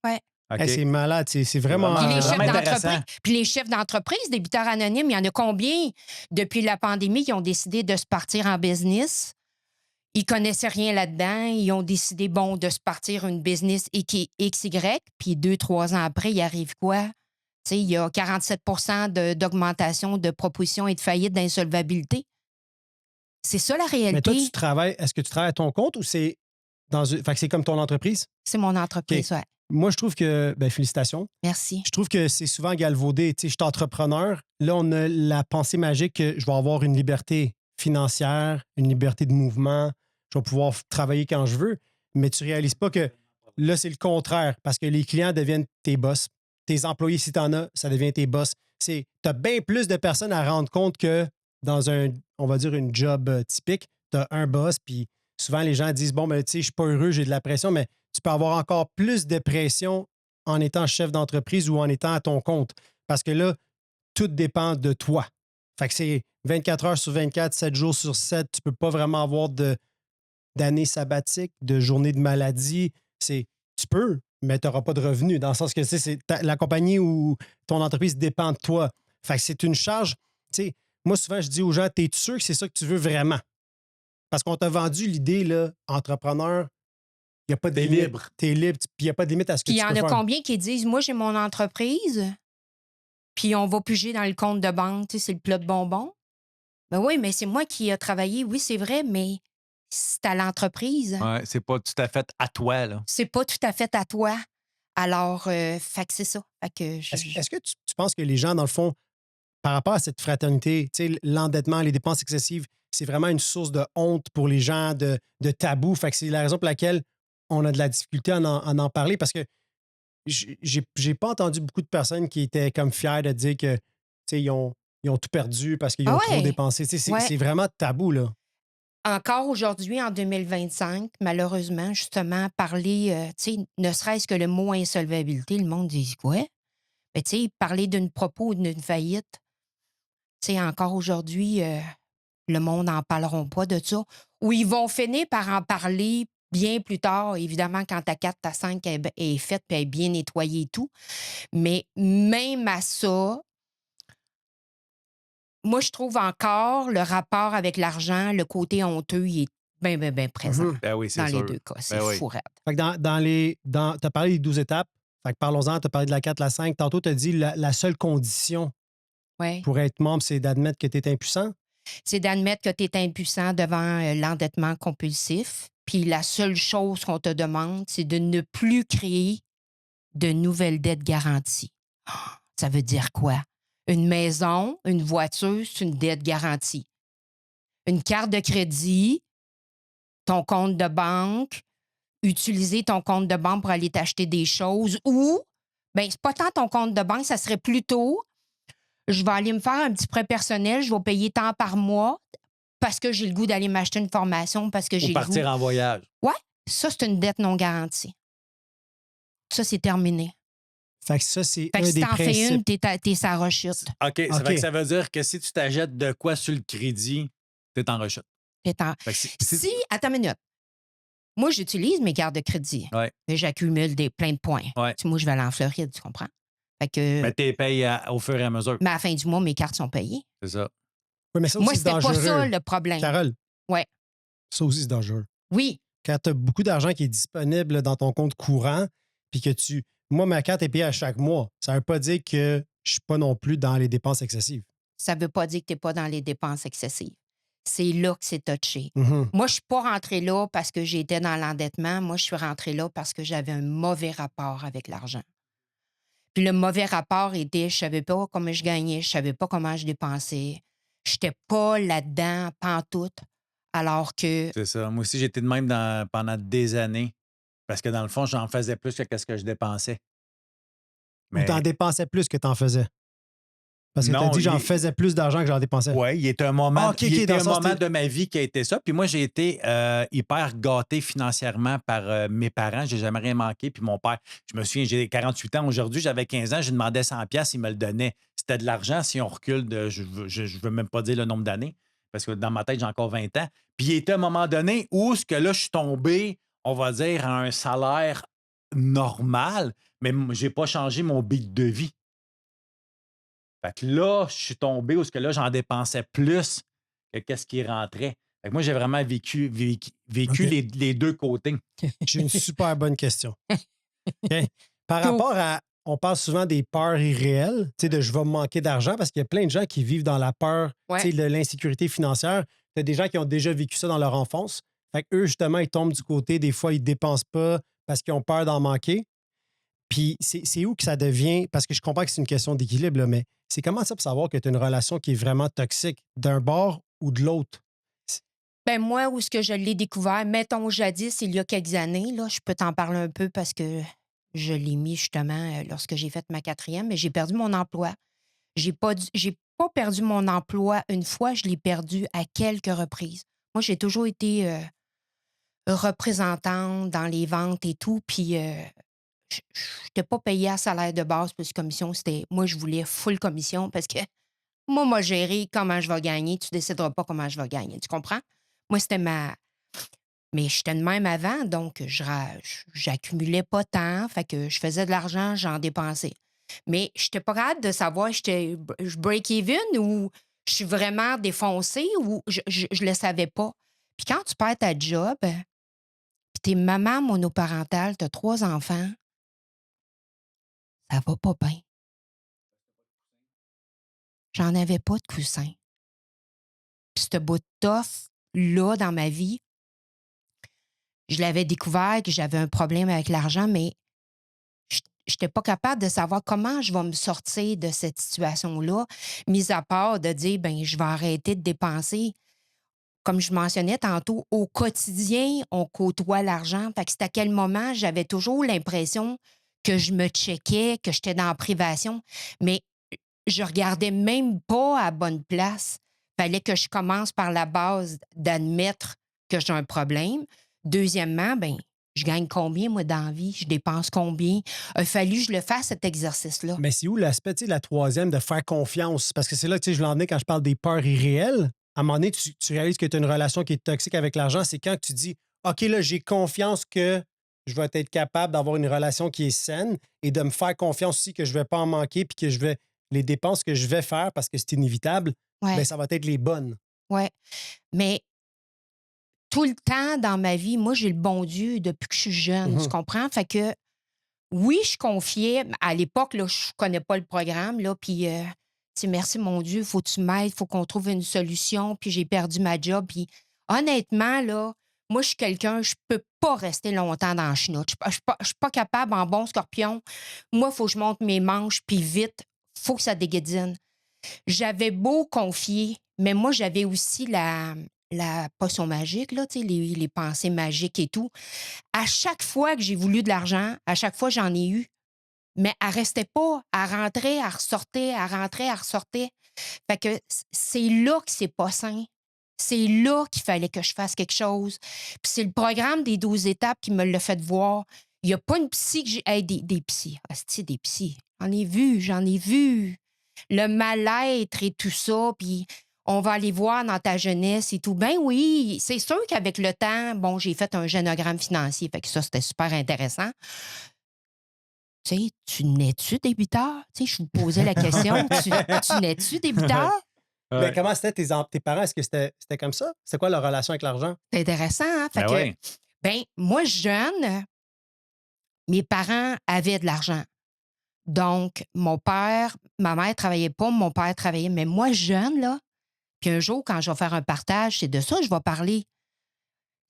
Ouais. OK. Hey, c'est malade, c'est vraiment. Puis les, chefs vraiment d'entreprise, intéressant. puis les chefs d'entreprise, débiteurs anonymes, il y en a combien depuis la pandémie qui ont décidé de se partir en business? Ils connaissaient rien là-dedans. Ils ont décidé, bon, de se partir une business XY. Puis 2-3 ans après, il arrive quoi? Tu sais, il y a 47 d'augmentation de propositions et de faillites d'insolvabilité. C'est ça la réalité. Mais toi, tu travailles. Est-ce que tu travailles à ton compte ou c'est dans une. Fait que c'est comme ton entreprise? C'est mon entreprise, ouais. Moi, je trouve que. Ben, félicitations. Merci. Je trouve que c'est souvent galvaudé. Tu sais, je suis entrepreneur. Là, on a la pensée magique que je vais avoir une liberté financière, une liberté de mouvement. Je vais pouvoir travailler quand je veux. Mais tu ne réalises pas que là, c'est le contraire parce que les clients deviennent tes boss. Tes employés, si tu en as, ça devient tes boss. Tu as bien plus de personnes à rendre compte que dans on va dire, une job typique. Tu as un boss, puis souvent, les gens disent, bon, ben, tu sais, je suis pas heureux, j'ai de la pression, mais tu peux avoir encore plus de pression en étant chef d'entreprise ou en étant à ton compte. Parce que là, tout dépend de toi. Fait que c'est 24 heures sur 24, 7 jours sur 7. Tu peux pas vraiment avoir d'année sabbatique, de journée de maladie. Tu peux, mais tu n'auras pas de revenus. Dans le sens que la compagnie ou ton entreprise dépend de toi. Fait que c'est une charge. Tu sais, moi, souvent, je dis aux gens, t'es sûr que c'est ça que tu veux vraiment? Parce qu'on t'a vendu l'idée, là, entrepreneur, il n'y a pas de T'es limite. libre. T'es libre, puis il n'y a pas de limite à ce que Puis il tu y en peux a faire. combien qui disent, moi, j'ai mon entreprise, puis on va piger dans le compte de banque, tu sais, c'est le plat de bonbons. Ben oui, mais c'est moi qui ai travaillé. Oui, c'est vrai, mais c'est à l'entreprise. Ouais, c'est pas tout à fait à toi, là. C'est pas tout à fait à toi. Alors, fait que c'est ça. Fait que Est-ce que tu penses que les gens, dans le fond, par rapport à cette fraternité, tu sais, l'endettement, les dépenses excessives, c'est vraiment une source de honte pour les gens, de tabou. Fait que c'est la raison pour laquelle on a de la difficulté à en parler parce que j'ai pas entendu beaucoup de personnes qui étaient comme fiers de dire que, tu sais, ils ont tout perdu parce qu'ils Ah ont trop ouais? dépensé. Tu sais, Ouais. c'est vraiment tabou, là. Encore aujourd'hui, en 2025, malheureusement, justement, parler, tu sais, ne serait-ce que le mot insolvabilité, le monde dit quoi? Mais tu sais, parler d'une propos ou d'une faillite, tu sais, encore aujourd'hui, le monde n'en parleront pas de ça. Ou ils vont finir par en parler bien plus tard, évidemment, quand ta 4, ta 5 est faite puis elle est bien nettoyée et tout. Mais même à ça, moi, je trouve encore le rapport avec l'argent, le côté honteux, il est bien présent Mhm. Ben oui, c'est dans sûr. les deux cas. C'est Ben oui. fou raide. Fait que t'as parlé des 12 étapes. Fait que parlons-en, t'as parlé de la 4, la 5. Tantôt, t'as dit la seule condition Ouais. pour être membre, c'est d'admettre que tu es impuissant. C'est d'admettre que tu es impuissant devant l'endettement compulsif. Puis la seule chose qu'on te demande, c'est de ne plus créer de nouvelles dettes garanties. Ah, ça veut dire quoi? Une maison, une voiture, c'est une dette garantie. Une carte de crédit, ton compte de banque, utiliser ton compte de banque pour aller t'acheter des choses ou, bien, c'est pas tant ton compte de banque, ça serait plutôt, je vais aller me faire un petit prêt personnel, je vais payer tant par mois parce que j'ai le goût d'aller m'acheter une formation, parce que Ou j'ai le partir goût. en voyage. Ouais, ça, c'est une dette non garantie. Ça, c'est terminé. Fait que ça, c'est Fait que un si des t'en fais principes. une, t'es sa rechute. OK, ça OK. fait que ça veut dire que si tu t'achètes de quoi sur le crédit, t'es en rechute. T'es en... Fait que Si, attends une minute. Moi, j'utilise mes cartes de crédit. Ouais. Mais j'accumule plein de points. Ouais. Tu sais, moi, je vais aller en Floride, tu comprends? Fait que, Mais t'es payé au fur et à mesure. mais à la fin du mois, mes cartes sont payées. C'est ça. Oui, mais ça aussi, Moi, c'est c'était pas dangereux. ça le problème. Carole, Ouais. ça aussi, c'est dangereux. Oui. Quand tu as beaucoup d'argent qui est disponible dans ton compte courant, puis que tu. Moi, ma carte est payée à chaque mois. Ça ne veut pas dire que je suis pas non plus dans les dépenses excessives. Ça veut pas dire que t'es pas dans les dépenses excessives. C'est là que c'est touché. Mhm. Moi, je suis pas rentrée là parce que j'étais dans l'endettement. Moi, je suis rentrée là parce que j'avais un mauvais rapport avec l'argent. Puis le mauvais rapport était, je savais pas comment je gagnais, je savais pas comment je dépensais. J'étais pas là-dedans, pantoute. Alors que, C'est ça. Moi aussi, j'étais de même pendant des années. Parce que dans le fond, j'en faisais plus que ce que je dépensais. Ou tu en dépensais plus que tu en faisais. Parce que tu as Non, dit j'en il- faisais plus d'argent que j'en dépensais. Oui, il y a un moment, Ah, OK, il y a dans un le sens, moment t'es- de ma vie qui a été ça. Puis moi, j'ai été hyper gâté financièrement par mes parents. J'ai jamais rien manqué. Puis mon père, je me souviens, j'ai 48 ans aujourd'hui, j'avais 15 ans, je lui demandais 100 pièces, il me le donnait. C'était de l'argent si on recule de, je veux même pas dire le nombre d'années, parce que dans ma tête, j'ai encore 20 ans. Puis il était un moment donné où ce que là, je suis tombé, on va dire, à un salaire normal, mais j'ai pas changé mon beat de vie. Fait que là, je suis tombé où ce que là, j'en dépensais plus que qu'est-ce qui rentrait. Fait que moi, j'ai vraiment vécu OK. les deux côtés. J'ai une super bonne question. OK? Par Go. rapport à. On parle souvent des peurs irréelles, tu sais, de je vais me manquer d'argent parce qu'il y a plein de gens qui vivent dans la peur, Ouais. tu sais, de l'insécurité financière. Tu as des gens qui ont déjà vécu ça dans leur enfance. Fait qu'eux, justement, ils tombent du côté, des fois, ils ne dépensent pas parce qu'ils ont peur d'en manquer. Puis c'est où que ça devient, parce que je comprends que c'est une question d'équilibre, là, mais c'est comment ça pour savoir que tu as une relation qui est vraiment toxique d'un bord ou de l'autre? ben moi, où est-ce que je l'ai découvert, mettons jadis, il y a quelques années, là, je peux t'en parler un peu parce que je l'ai mis justement lorsque j'ai fait ma 4e, mais j'ai perdu mon emploi. J'ai pas perdu mon emploi une fois, je l'ai perdu à quelques reprises. Moi, j'ai toujours été représentante dans les ventes et tout, puis je n'étais pas payée à salaire de base plus commission. Moi, je voulais full commission parce que Moi, gérer comment je vais gagner. Tu décideras pas comment je vais gagner. Tu comprends? Moi, c'était ma. Mais j'étais de même avant, donc j'accumulais pas tant. Fait que je faisais de l'argent, j'en dépensais. Mais je n'étais pas capable de savoir je break even ou je suis vraiment défoncée ou je le savais pas. Puis quand tu perds ta job, puis t'es maman monoparentale, t'as 3 enfants, ça va pas bien. J'en avais pas de coussin. Puis ce bout de tough, là, dans ma vie, je l'avais découvert que j'avais un problème avec l'argent, mais je n'étais pas capable de savoir comment je vais me sortir de cette situation-là, mis à part de dire, ben je vais arrêter de dépenser. Comme je mentionnais tantôt, au quotidien, on côtoie l'argent. Fait que c'est à quel moment j'avais toujours l'impression que je me checkais, que j'étais dans la privation, mais je regardais même pas à bonne place. Fallait que je commence par la base d'admettre que j'ai un problème. Deuxièmement, ben je gagne combien, moi, dans la vie? Je dépense combien? Il a fallu que je le fasse, cet exercice-là. Mais c'est où l'aspect, tu sais, la troisième, de faire confiance? Parce que c'est là, tu sais, je l'en ai quand je parle des peurs irréelles. À un moment donné, tu réalises que tu as une relation qui est toxique avec l'argent. C'est quand tu dis, OK, là, j'ai confiance que je vais être capable d'avoir une relation qui est saine et de me faire confiance aussi que je ne vais pas en manquer puis que les dépenses que je vais faire parce que c'est inévitable, Ouais. bien, ça va être les bonnes. Ouais. Mais tout le temps dans ma vie, moi, j'ai le bon Dieu depuis que je suis jeune, tu comprends? Fait que, oui, je confiais. À l'époque, là, je connais pas le programme, là, puis, tu sais, merci, mon Dieu, faut que tu m'aides, faut qu'on trouve une solution, puis j'ai perdu ma job. Puis, honnêtement, là, moi, je suis quelqu'un, je peux pas rester longtemps dans la chenoute. Je suis pas capable, en bon scorpion. Moi, il faut que je monte mes manches, puis vite, faut que ça déguédine. J'avais beau confier, mais moi, j'avais aussi la potion magique, là, tu sais, les pensées magiques et tout. À chaque fois que j'ai voulu de l'argent, à chaque fois, j'en ai eu. Mais elle restait pas. Elle rentrait, elle ressortait, elle rentrait, elle ressortait. Fait que c'est là que c'est pas sain. C'est là qu'il fallait que je fasse quelque chose. Puis c'est le programme des 12 étapes qui me l'a fait voir. Il n'y a pas une psy que j'ai. Hey, des psys. Asti, des psys. J'en ai vu. Le mal-être et tout ça, puis on va aller voir dans ta jeunesse et tout. Ben oui, c'est sûr qu'avec le temps, bon, j'ai fait un génogramme financier, fait que ça, c'était super intéressant. Tu sais, tu n'es-tu débiteur? Tu sais, je vous posais la question, tu n'es-tu débiteur? Mais comment c'était tes parents? Est-ce que c'était comme ça? C'est quoi leur relation avec l'argent? C'est intéressant, hein? Fait Ben que, oui. ben, moi, jeune, mes parents avaient de l'argent. Donc, ma mère travaillait pas, mon père travaillait. Mais moi, jeune, là, puis un jour, quand je vais faire un partage, c'est de ça que je vais parler.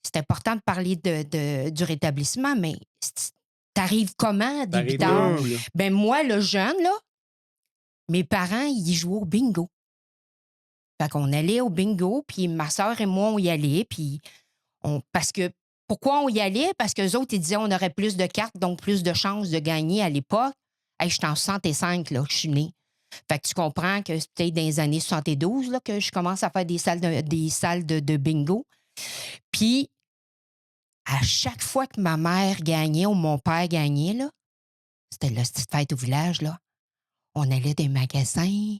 C'est important de parler du rétablissement, mais t'arrives comment, débiteur? T'arrives où, là? Ben moi, le jeune, là, mes parents, ils jouaient au bingo. Fait qu'on allait au bingo, puis ma soeur et moi, on y allait, puis parce que, pourquoi on y allait? Parce qu'eux autres, ils disaient on aurait plus de cartes, donc plus de chances de gagner à l'époque. Hey, je suis en 65, là, que je suis née. Fait que tu comprends que c'est peut-être dans les années 72 là, que je commence à faire des salles de bingo. Puis, à chaque fois que ma mère gagnait ou mon père gagnait, là, c'était la petite fête au village, là. On allait des magasins,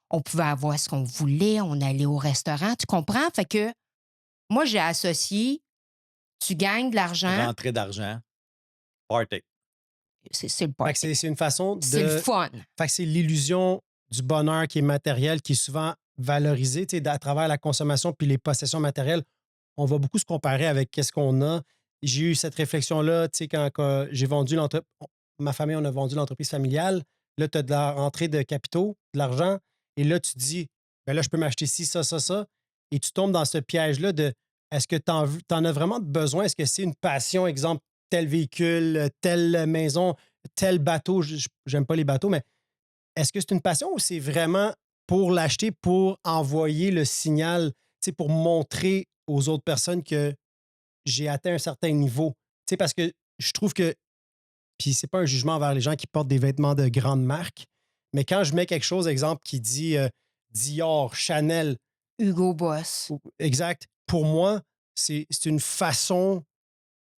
on pouvait avoir ce qu'on voulait, on allait au restaurant, tu comprends? Fait que moi, j'ai associé, tu gagnes de l'argent, Rentrée d'argent. Party. c'est le Fait party. que c'est une façon de. C'est le fun. Fait que c'est l'illusion du bonheur qui est matériel, qui est souvent valorisé, tu sais, à travers la consommation puis les possessions matérielles. On va beaucoup se comparer avec qu'est-ce qu'on a. J'ai eu cette réflexion-là, tu sais, quand j'ai vendu l'entreprise. Ma famille, on a vendu l'entreprise familiale. Là, tu as de la rentrée de capitaux, de l'argent. Et là, tu te dis, ben là, je peux m'acheter ci, ça, ça, ça. Et tu tombes dans ce piège-là de est-ce que tu en as vraiment besoin? Est-ce que c'est une passion, exemple, tel véhicule, telle maison, tel bateau? J'aime pas les bateaux, mais est-ce que c'est une passion ou c'est vraiment pour l'acheter, pour envoyer le signal, tu sais, pour montrer aux autres personnes que j'ai atteint un certain niveau? Tu sais, parce que je trouve que, puis c'est pas un jugement envers les gens qui portent des vêtements de grande marque, mais quand je mets quelque chose, exemple, qui dit Dior, Chanel, Hugo Boss. exact, pour moi, c'est une façon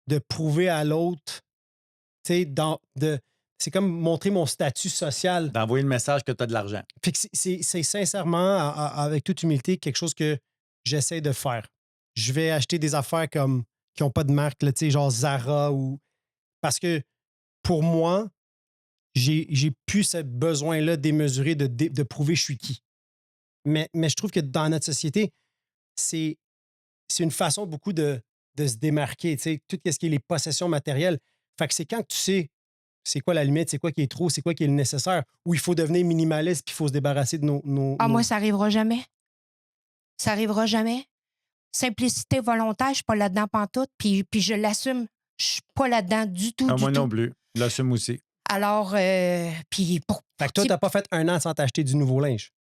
de prouver à l'autre, tu sais, c'est comme montrer mon statut social. D'envoyer le message que tu as de l'argent. Fait que c'est sincèrement, avec toute humilité, quelque chose que j'essaie de faire. Je vais acheter des affaires comme qui n'ont pas de marque, là, tu sais, genre Zara ou. Parce que pour moi, j'ai plus ce besoin-là démesuré de prouver je suis qui. Mais je trouve que dans notre société, c'est une façon beaucoup de se démarquer, tu sais, tout ce qui est les possessions matérielles. Fait que c'est quand tu sais c'est quoi la limite, c'est quoi qui est trop, c'est quoi qui est le nécessaire, où il faut devenir minimaliste puis il faut se débarrasser de Ah, nos- moi, ça arrivera jamais. Ça arrivera jamais. Simplicité volontaire, je suis pas là-dedans pantoute, puis je l'assume. Je suis pas là-dedans du tout, Ah, du moi tout. non plus. Je l'assume aussi. Alors, puis pour... Fait que toi, t'as pas fait 1 an sans t'acheter du nouveau linge.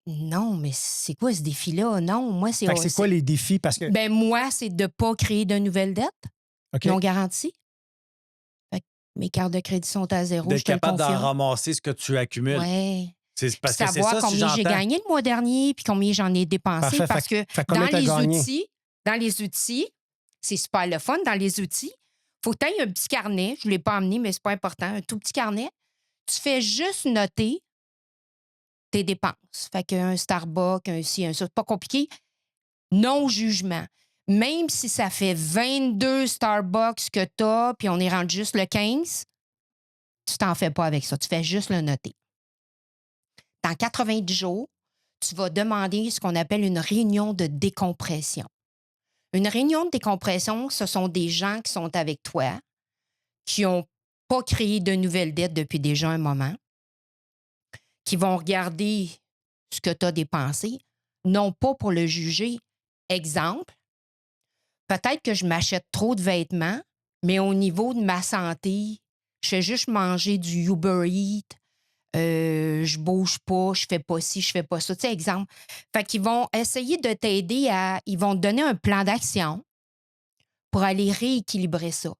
Non, mais c'est quoi ce défi-là? Non, moi, c'est... Fait que c'est quoi les défis? Parce que. Ben moi, c'est de pas créer de nouvelles dettes OK. non garanties. Fait que mes cartes de crédit sont à zéro, je D'être te le capable d'en confirme. ramasser ce que tu accumules. Ouais. C'est parce que c'est Savoir ça, si combien j'ai j'entends. gagné le mois dernier puis combien j'en ai dépensé. Parfait. Parce que Fait que combien dans t'as les gagné? outils, c'est super le fun. Dans les outils, faut que tu aies un petit carnet. Je ne l'ai pas amené, mais c'est pas important. Un tout petit carnet. Tu fais juste noter tes dépenses. Fait qu'un Starbucks, un ci, un ça, c'est pas compliqué. Non-jugement. Même si ça fait 22 Starbucks que tu as, puis on est rendu juste le 15, tu t'en fais pas avec ça. Tu fais juste le noter. Dans 90 jours, tu vas demander ce qu'on appelle une réunion de décompression. Une réunion de décompression, ce sont des gens qui sont avec toi, qui n'ont pas créé de nouvelles dettes depuis déjà un moment, qui vont regarder ce que tu as dépensé, non pas pour le juger. Exemple, peut-être que je m'achète trop de vêtements, mais au niveau de ma santé, je fais juste manger du Uber Eats, je bouge pas, je fais pas ci, je fais pas ça. Tu sais, exemple. Fait qu'ils vont essayer de t'aider ils vont te donner un plan d'action pour aller rééquilibrer ça.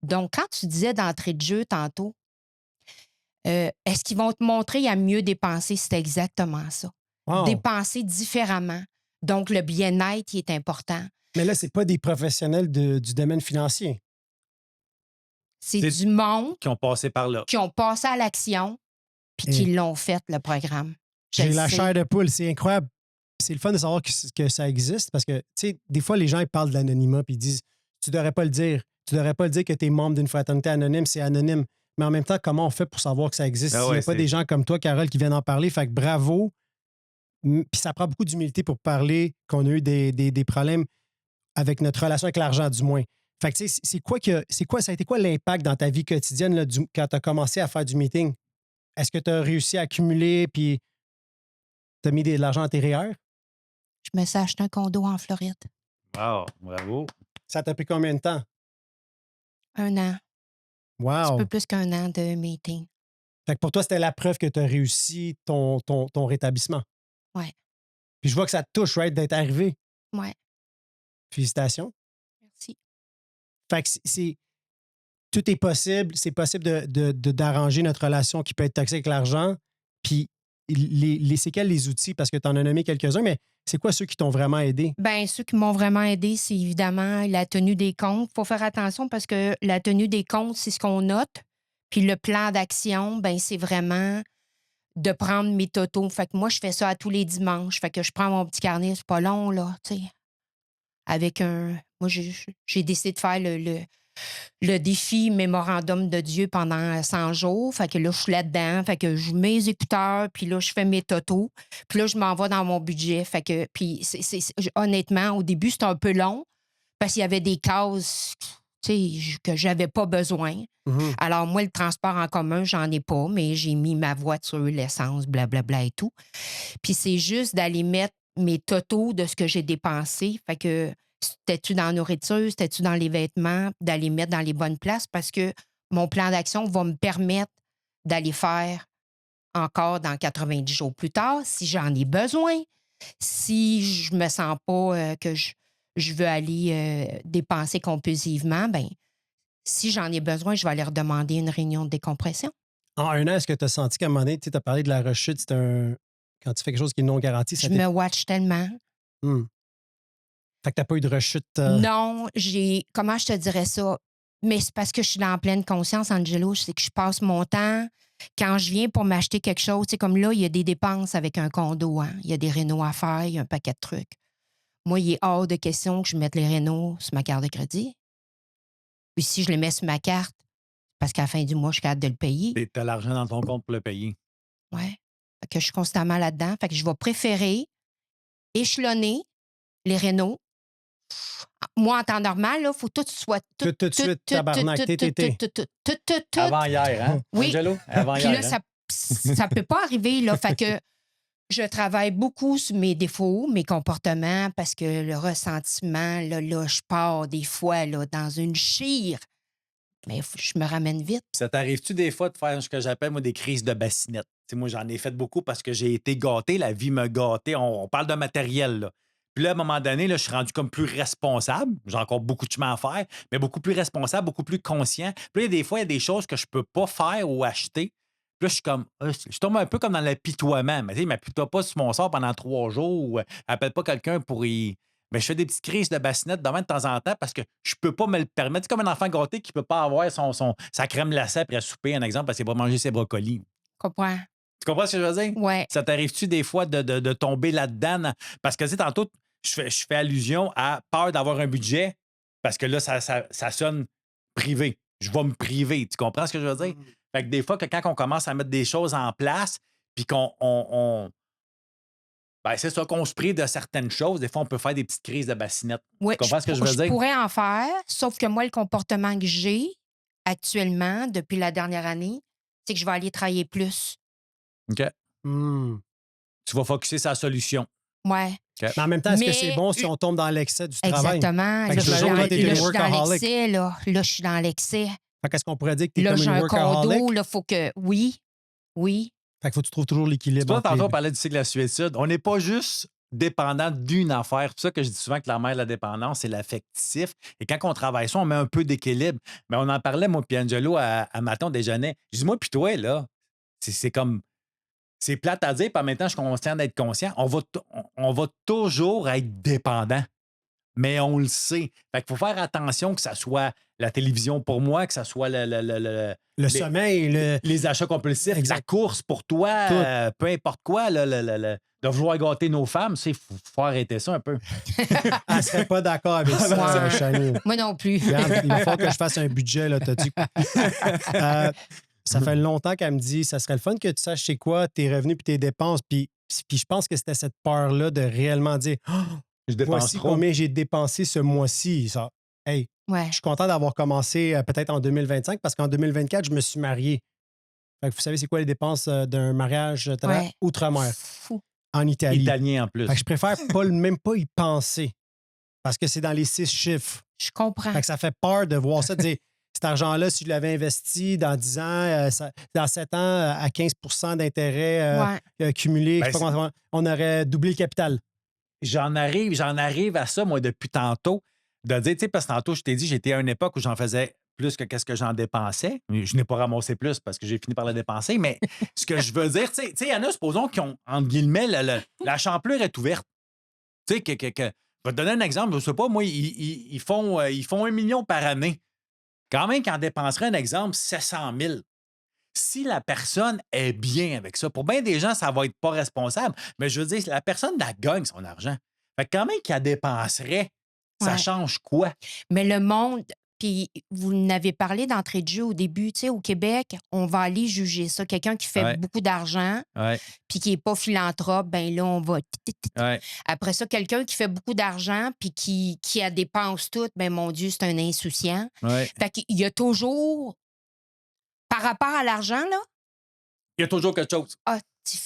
Donc, quand tu disais d'entrée de jeu tantôt, est-ce qu'ils vont te montrer à mieux dépenser? C'est exactement ça. Wow. Dépenser différemment. Donc, le bien-être qui est important. Mais là, c'est pas des professionnels du domaine financier. C'est C'est- du monde Qui ont passé par là. qui ont passé à l'action puis qui l'ont fait, le programme. Je J'ai le la sais. chair de poule, c'est incroyable. C'est le fun de savoir que ça existe parce que, tu sais, des fois, les gens ils parlent de l'anonymat puis ils disent tu devrais pas le dire. Tu devrais pas le dire que tu es membre d'une fraternité anonyme, c'est anonyme. Mais en même temps, comment on fait pour savoir que ça existe Ah s'il n'y ouais, a pas c'est- des gens comme toi, Carole, qui viennent en parler? Fait que bravo. Puis ça prend beaucoup d'humilité pour parler qu'on a eu des problèmes avec notre relation avec l'argent, du moins. Fait que, tu sais, ça a été quoi l'impact dans ta vie quotidienne là, quand tu as commencé à faire du meeting? Est-ce que tu as réussi à accumuler puis tu as mis de l'argent à tes REER? Je me suis acheté un condo en Floride. Wow, bravo. Ça t'a pris combien de temps? 1 an. Un Wow! peu plus qu'un an de meeting. Fait que pour toi, c'était la preuve que tu as réussi ton rétablissement. Ouais. Puis je vois que ça te touche, right, d'être arrivé. Ouais. Félicitations. Merci. Fait que tout est possible. C'est possible d'arranger notre relation qui peut être toxique avec l'argent. Puis c'est quels les outils? Parce que tu en as nommé quelques-uns, mais c'est quoi ceux qui t'ont vraiment aidé? Bien, ceux qui m'ont vraiment aidé, c'est évidemment la tenue des comptes. Il faut faire attention parce que la tenue des comptes, c'est ce qu'on note. Puis le plan d'action, ben c'est vraiment de prendre mes totaux. Fait que moi, je fais ça à tous les dimanches. Fait que je prends mon petit carnet, c'est pas long, là, tu sais. Avec un... Moi, j'ai décidé de faire le défi mémorandum de Dieu pendant 100 jours. Fait que là, je suis là-dedans. Fait que je mets mes écouteurs, puis là, je fais mes totaux. Puis là, je m'en vais dans mon budget. Fait que, puis honnêtement, au début, c'était un peu long parce qu'il y avait des cases, tu sais, que j'avais pas besoin. Mhm. Alors, moi, le transport en commun, j'en ai pas, mais j'ai mis ma voiture, l'essence, blablabla et tout. Puis c'est juste d'aller mettre mes totaux de ce que j'ai dépensé. Fait que c'était-tu dans la nourriture, c'était-tu dans les vêtements, d'aller mettre dans les bonnes places parce que mon plan d'action va me permettre d'aller faire encore dans 90 jours plus tard si j'en ai besoin. Si je me sens pas que je veux aller dépenser compulsivement, ben si j'en ai besoin, je vais aller redemander une réunion de décompression. En 1 an, est-ce que tu as senti qu'à un moment donné, tu as parlé de la rechute, quand tu fais quelque chose qui est non garanti, ça Je me watch tellement. Fait que t'as pas eu de rechute. Non, comment je te dirais ça? Mais c'est parce que je suis dans pleine conscience, Angelo. C'est que je passe mon temps. Quand je viens pour m'acheter quelque chose, comme là, il y a des dépenses avec un condo. Hein? Il y a des rénaux à faire, il y a un paquet de trucs. Moi, il est hors de question que je mette les rénaux sur ma carte de crédit. Puis si je les mets sur ma carte, parce qu'à la fin du mois, je suis capable de le payer. Tu as l'argent dans ton compte pour le payer. Ouais. Fait que je suis constamment là-dedans. Fait que je vais préférer échelonner les rénaux. Moi, en temps normal, il faut tout soit... Tout de suite, tabarnak, TTT. Tout. Avant hier, hein? Oui. Angelo? Avant Puis hier. là, ça peut pas arriver, là. Fait que je travaille beaucoup sur mes défauts, mes comportements, parce que le ressentiment, là, je pars des fois, là, dans une chire. Mais je me ramène vite. Ça t'arrive-tu des fois de faire ce que j'appelle, moi, des crises de bassinette? T'sais, moi, j'en ai fait beaucoup parce que j'ai été gâté, la vie m'a gâté. On parle de matériel, là. Puis là, à un moment donné, là, je suis rendu comme plus responsable. J'ai encore beaucoup de chemin à faire, mais beaucoup plus responsable, beaucoup plus conscient. Puis là, des fois, il y a des choses que je peux pas faire ou acheter. Puis là, je suis comme, je tombe un peu comme dans l'apitoiement. Mais tu sais, m'apitoie pas sur mon sort pendant 3 jours ou appelle pas quelqu'un pour y. Mais je fais des petites crises de bassinette de temps en temps parce que je peux pas me le permettre. C'est comme un enfant gâté qui peut pas avoir sa crème glacée après souper, un exemple, parce qu'il va manger ses brocolis. Comprends? Tu comprends ce que je veux dire? Ouais. Ça t'arrive-tu des fois de tomber là-dedans? Parce que, tu sais, tantôt, je fais allusion à peur d'avoir un budget parce que là, ça sonne privé. Je vais me priver. Tu comprends ce que je veux dire? Fait que des fois, quand on commence à mettre des choses en place puis ben, c'est ça, qu'on se prive de certaines choses. Des fois, on peut faire des petites crises de bassinette. Ouais, Tu comprends ce que je veux dire? Je pourrais en faire, sauf que moi, le comportement que j'ai actuellement, depuis la dernière année, c'est que je vais aller travailler plus. OK. Tu vas focusser sur la solution. Ouais. Mais en même temps, est-ce que Mais- c'est bon si on tombe dans l'excès du travail? Exactement. Fait Là, que je suis toujours, dans- là, t'es là, une je suis dans workaholic. l'excès, là. Là, je suis dans l'excès. Fait qu'est-ce qu'on pourrait dire que t'es Là, comme j'ai une un workaholic? condo, là, faut que... Oui. Fait qu'il faut que tu trouves toujours l'équilibre. Toi, entre tantôt, les on deux. parlait du cycle de la suétude. On n'est pas juste dépendant d'une affaire. C'est pour ça que je dis souvent que la mère de la dépendance, c'est l'affectif. Et quand on travaille ça, on met un peu d'équilibre. Mais on en parlait, moi, puis Angelo, à matin, on déjeunait. Je dis, moi, puis toi, là, c'est comme. C'est plate à dire, puis en même temps, je suis conscient d'être conscient. On va toujours être dépendant. Mais on le sait. Fait qu'il faut faire attention que ça soit la télévision pour moi, que ça soit Le sommeil, les achats compulsifs, Exact. la course pour toi, Tout. peu importe quoi, de vouloir gâter nos femmes, il faut arrêter ça un peu. elle serait pas d'accord avec ça, Ouais. Chani. Moi non plus. Regarde, il faut que je fasse un budget, là, t'as dit. Ça fait longtemps qu'elle me dit, ça serait le fun que tu saches c'est quoi tes revenus puis tes dépenses. Puis je pense que c'était cette peur-là de réellement dire, Je dépense voici trop. combien j'ai dépensé ce mois-ci. Ça, hey, Ouais. je suis content d'avoir commencé peut-être en 2025 parce qu'en 2024, je me suis marié. Fait que vous savez, c'est quoi les dépenses d'un mariage Ouais. outre-mer Fou. en Italie? Italien en plus. Fait que je préfère même pas y penser parce que c'est dans les 6 chiffres. Je comprends. Fait que ça fait peur de voir ça, de dire cet argent-là, si je l'avais investi dans 10 ans, dans 7 ans, à 15 d'intérêt cumulé, Ben, je sais pas comment- on aurait doublé le capital. J'en arrive à ça, moi, depuis tantôt, de dire, tu sais, parce que tantôt, je t'ai dit, j'étais à une époque où j'en faisais plus que qu'est-ce que j'en dépensais. Je n'ai pas ramassé plus parce que j'ai fini par le dépenser, mais ce que je veux dire, tu sais, il y en a, supposons, qui ont, entre guillemets, la champlure est ouverte. Tu sais, je vais te donner un exemple, je sais pas, moi, ils font 1 million par année. Quand même, qu'ils en dépenseraient, un exemple, 700 000. Si la personne est bien avec ça, pour bien des gens, ça va être pas responsable, mais je veux dire, la personne, la gagne son argent. Fait que quand même qu'elle dépenserait, ça Ouais. change quoi? Mais le monde, puis vous n'avez parlé d'entrée de jeu au début, tu sais, au Québec, on va aller juger ça. Quelqu'un qui fait Ouais. beaucoup d'argent, Ouais, puis qui n'est pas philanthrope, ben là, on va... ouais. Après ça, quelqu'un qui fait beaucoup d'argent, puis qui a dépense tout, ben mon Dieu, c'est un insouciant. Ouais. Fait qu'il y a toujours, par rapport à l'argent, là, Il y a toujours quelque chose.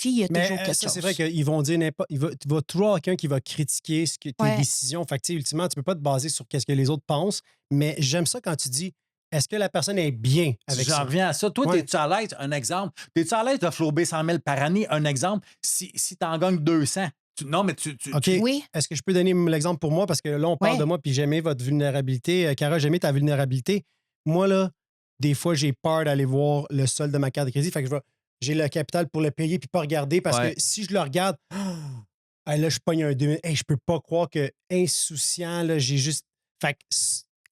il y a Mais toujours quelque ça, chose. c'est vrai qu'ils vont dire n'importe. Il va toujours avoir quelqu'un qui va critiquer tes Ouais. décisions. Fait que, tu sais, ultimement, tu peux pas te baser sur ce que les autres pensent. Mais j'aime ça quand tu dis est-ce que la personne est bien avec J'en ça? reviens à ça. Toi, Ouais. t'es-tu à l'aise? Un exemple. T'es-tu à l'aise de flouber 100 000 par année? Un exemple. Si tu en gagnes 200. Non, mais tu OK. Oui, Est-ce que je peux donner l'exemple pour moi? Parce que là, on parle Ouais. de moi, puis j'aimais votre vulnérabilité. Cara, j'aimais ta vulnérabilité. Moi, là, des fois, j'ai peur d'aller voir le solde de ma carte de crédit. Fait que j'ai le capital pour le payer puis pas regarder parce Ouais. que si je le regarde, là, je pogne un 2000. Hey, je peux pas croire que insouciant, là, j'ai juste. Fait que